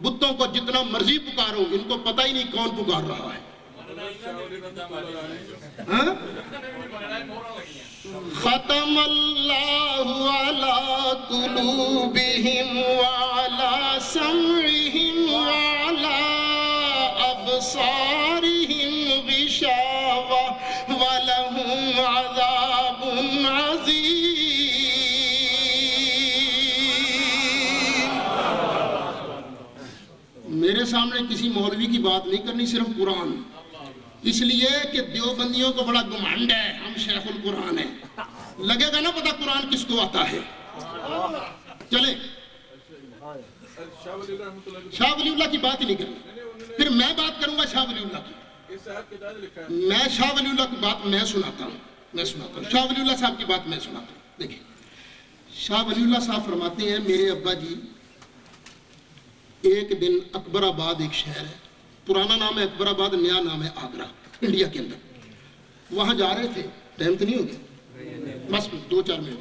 بتوں کو جتنا مرضی پکارو، ان کو پتہ ہی نہیں کون پکار رہا ہے۔ ختم اللہ علی قلوبہم وعلی سمعہم وعلی ابصارہم غشاوہ ولہم عذاب عظیم۔ میرے سامنے کسی مولوی کی بات نہیں کرنی، صرف قرآن، اس لیے کہ دیوبندیوں کو بڑا گمانڈ ہے ہم شیخ القرآن ہیں۔ لگے گا نا پتہ قرآن کس کو آتا ہے؟ چلیں، شاہ ولی اللہ کی بات ہی نہیں کرنی، پھر میں بات کروں گا شاہ ولی اللہ کی۔ میں شاہ ولی اللہ کی بات میں سناتا ہوں، شاہ ولی اللہ صاحب کی بات میں سناتا ہوں۔ دیکھیں، شاہ ولی اللہ صاحب فرماتے ہیں، میرے ابا جی ایک دن اکبر آباد ایک شہر ہے، پرانا نام ہے اکبر آباد، نیا نام ہے آگرہ، انڈیا کے اندر، وہاں جا رہے تھے، ٹائم تو نہیں ہو گیا، بس 2-4 منٹ،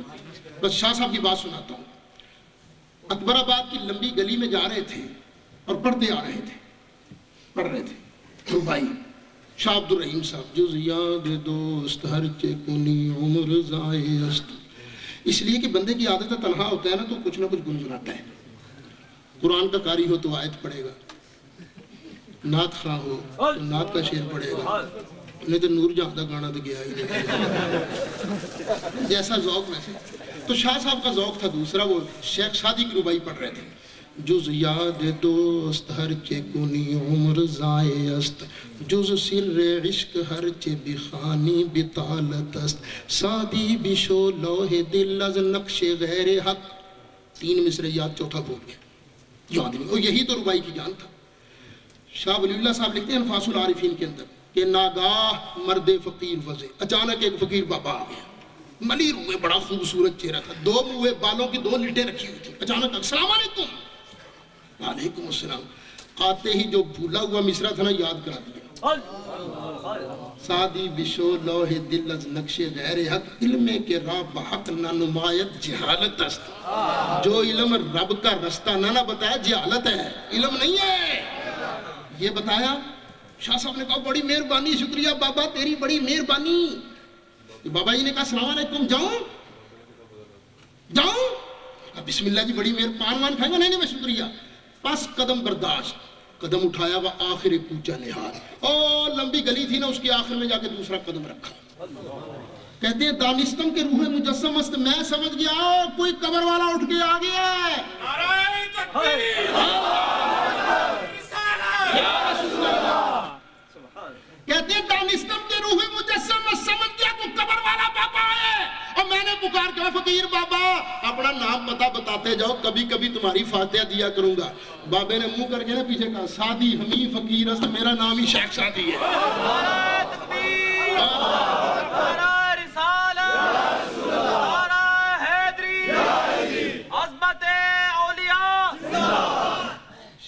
بس شاہ صاحب کی بات سناتا ہوں۔ اکبر آباد کی لمبی گلی میں جا رہے تھے اور پڑھتے آ رہے تھے، پڑھ رہے تھے ربائی، شاہ عبد الرحیم صاحب، جز یاد دوست ہر چے کنی عمر ضائع است۔ اس لیے کہ بندے کی عادت ہے تنہا ہوتا ہے نا تو کچھ نہ کچھ گنگناتا ہے، قرآن کا قاری ہو تو آیت پڑھے گا، نعت خواہ ہو تو نعت کا شعر پڑھے گا، نہیں تو نور جہاں کا گانا تو گیا ہی نہیں، جیسا ذوق ویسے۔ تو شاہ صاحب کا ذوق تھا دوسرا، وہ شیخ شادی کی ربائی پڑھ رہے تھے، جز یاد دوست ہر چے کنی عمر ضائع است، جز سر عشق ہر چے بخانی بطالت است، سادی بشو لوح دل از نقش غیر حق۔ 3 مصرے یاد، چوتھا بھول گیا، یاد نہیں، اور یہی تو ربائی کی جان تھا۔ شاہ ولی اللہ صاحب لکھتے ہیں انفاس العارفین کے اندر کہ ناگاہ مرد فقیر وضع، اچانک ایک فقیر بابا آ گیا، ملی روئے، بڑا خوبصورت چہرہ تھا، 2 موئے بالوں کی 2 لٹیں رکھی ہوئی تھی، اچانک السلام علیکم۔ وعلیکم السلام۔ آتے ہی جو بھولا ہوا مصرع تھا نا یاد کرا دیا، سادی بشو لوح دل از نقش غیر حق، علم کے راہ بحق نہ نمایت جہالت است۔ جو علم رب کا رستہ نہ بتایا جہالت ہے، علم نہیں ہے۔ یہ بتایا، شاہ صاحب نے کہا بڑی مہربانی، شکریہ بابا تیری بڑی مہربانی۔ بابا جی نے کہا السلام علیکم، جاؤں؟ بسم اللہ جی، بڑی پان وان کھائیں گا؟ نہیں میں شکریہ۔ پس قدم برداشت، قدم اٹھایا، وہ آخر کوچہ نہاد، اور لمبی گلی تھی نا اس کے آخر میں جا کے دوسرا قدم رکھا۔ کہتے ہیں دانستم کے روح مجسم است، میں سمجھ گیا کوئی قبر والا اٹھ کے آ گیا ہے۔ کہتے ہیں دانستم کے روح مجسم است، سمجھ گیا کوئی قبر والا بابا ہے، اور میں نے پکار کہا فقیر بابا اپنا نام پتہ بتاتے جاؤ، کبھی کبھی تمہاری فاتحہ دیا کروں گا۔ بابے نے منہ کر کے نا پیچھے کہا سادی ہمی فقیر است، میرا نام ہی شیخ سادی ہے۔ عظمت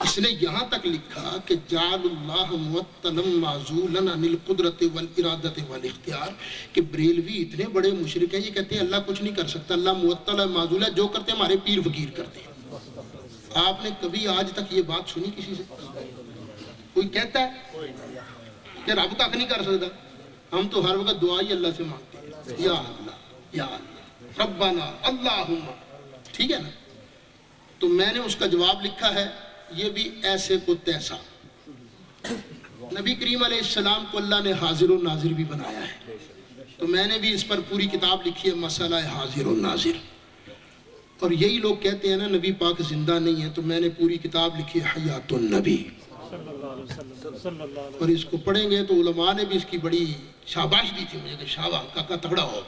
اس نے یہاں تک لکھا کہ جعل اللہ معطلا معزولا عن القدرت والارادت والاختیار، کہ بریلوی اتنے بڑے مشرک ہیں، یہ کہتے ہیں اللہ کچھ نہیں کر سکتا، اللہ معطل ہے، معزول ہے، جو کرتے ہیں ہمارے پیر فقیر کرتے ہیں۔ آپ نے کبھی آج تک یہ بات سنی کسی سے؟ کوئی کہتا ہے کہ رب تک نہیں کر سکتا؟ ہم تو ہر وقت دعا ہی اللہ سے مانگتے ہیں، یا اللہ یا اللہ ربنا اللہم، ٹھیک ہے نا؟ تو میں نے اس کا جواب لکھا ہے، یہ بھی ایسے کو تیسا۔ نبی کریم علیہ السلام کو اللہ نے حاضر و ناظر بھی بنایا ہے، تو میں نے بھی اس پر پوری کتاب لکھی ہے، مسئلہ حاضر و ناظر۔ اور یہی لوگ کہتے ہیں نا نبی پاک زندہ نہیں ہے، تو میں نے پوری کتاب لکھی ہے حیات النبی، اور اس کو پڑھیں گے تو علماء نے بھی اس کی بڑی شاباش دی تھی مجھے کہ شاباش کاکا تگڑا ہو۔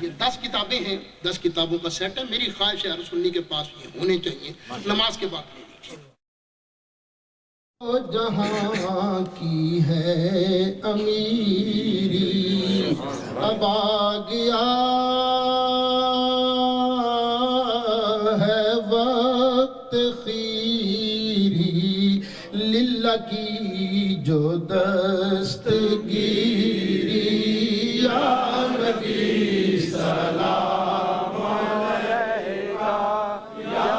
یہ 10 کتابیں ہیں، 10 کتابوں کا سیٹ ہے، میری خواہش ہے ہر سنی کے پاس یہ ہونے چاہیے، نماز کے بعد لے لیجیے۔ جہاں کی ہے امیری اب آ گیا ہے وقت خیری، للہ کی جو دستگیری، یا نبی سلام علیکہ، یا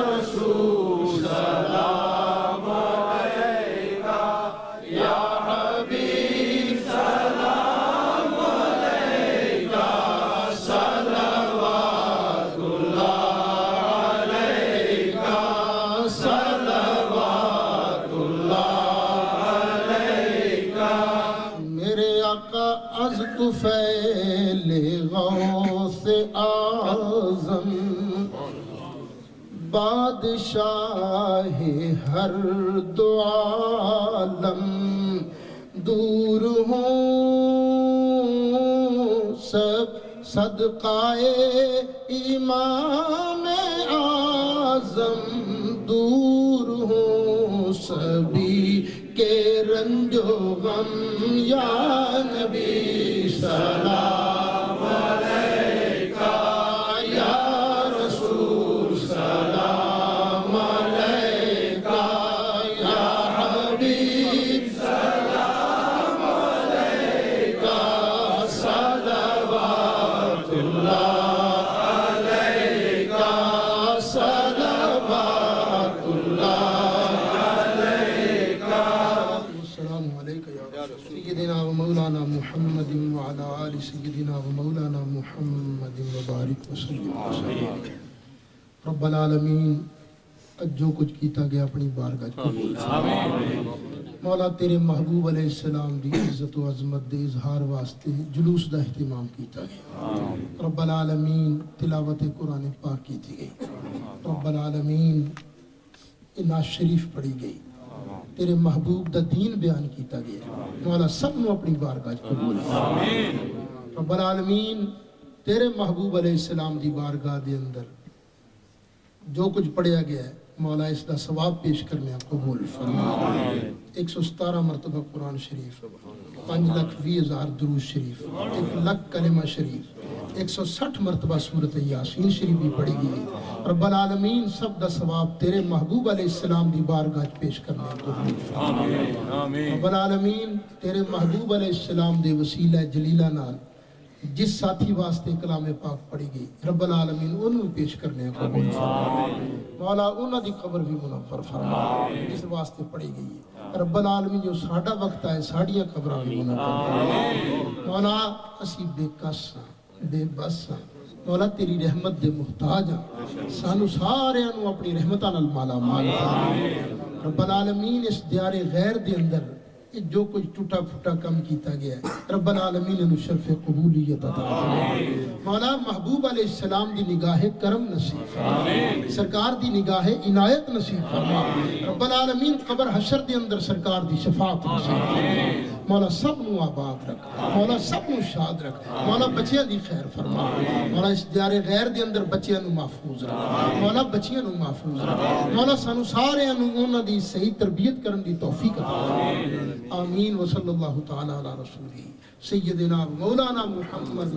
رسول سلام علیکہ، یا حبیب سلام علیکہ، صلوات اللہ علیکہ، صلوات اللہ علیکہ۔ میرے آقا از طفیل غوث اعظم، بادشاہ ہر دو عالم، دور ہوں سب صدقائے امام اعظم، دور ہوں سبھی کے رنج و غم، یا نبی سلام علیکہ، یا رسول سلام علیکہ، یا حبیب سلام علیکہ، صلوات اللہ علیکہ، صلوات اللہ علیکہ۔ السلام علیکم یا سیدنا و مولانا محمد وعلی آل سیدنا و مولانا محمد وبارک وسلم۔ رب العالمین، جو کچھ کیتا گیا اپنی بارگاہ قبول مولا تیرے محبوب علیہ السلام دی عزت و عظمت دے اظہار واسطے جلوس دا اہتمام کیتا گیا۔ رب العالمین، تلاوت قرآن پاک کی تھی گئی، رب العالمین نعت شریف پڑھی گئی، تیرے محبوب دا دین بیان کیتا گیا، مولا سب نو اپنی بارگاہ قبول رب العالمین۔ تیرے محبوب علیہ السلام دی بارگاہ دے اندر جو کچھ پڑھیا گیا ہے مولا اس دا ثواب پیش کرنے قبول فرما۔ 117 مرتبہ قرآن شریف، 5,20,000 درود شریف، 1,00,000 کلمہ شریف، 160 مرتبہ سورۃ یاسین شریف بھی پڑھی گئی۔ رب العالمین سب دا ثواب تیرے محبوب علیہ السلام دی بارگاہ پیش کرنے قبول فرما۔ رب العالمین تیرے محبوب علیہ السلام دے وسیلہ جلیلہ نال جس ساتھی واسطے کلام پاک پڑھی گئی رب العالمین انہوں پیش کرنے قبول فرما۔ مولا انہوں دی قبر بھی منور فرما جس واسطے پڑھی گئی رب العالمین، جو ساڑھا وقت آئے ساڑھیاں قبرہ بھی منور فرما۔ مولا اسی بے کس بے بس مولا تیری رحمت دے محتاج ہاں، سانو سارے انہوں اپنی رحمتاں نال مالا مال فرما۔ رب العالمین اس دیار غیر دے اندر جو کچھ ٹوٹا پھوٹا کم کیتا گیا ہے رب العالمین انہوں شرف قبولیت عطا فرما۔ مولا محبوب علیہ السلام دی نگاہ کرم نصیب فرما، سرکار دی نگاہ عنایت نصیب فرما۔ رب العالمین قبر حشر دے اندر سرکار دی شفاعت نصیب فرما۔ مولا سب نو آباد رکھ، مولا سب نو شاد رکھ، مولا بچیاں دی خیر فرما۔ مولا اس دیار غیر دے اندر بچیاں نو محفوظ رکھ، مولا بچیاں نو محفوظ رکھ، مولا سانو سارے انہوں دی صحیح تربیت کرن دی توفیق عطا فرما۔ آمین۔ وصلی اللہ تعالی علی رسولہ سیدنا مولانا محمد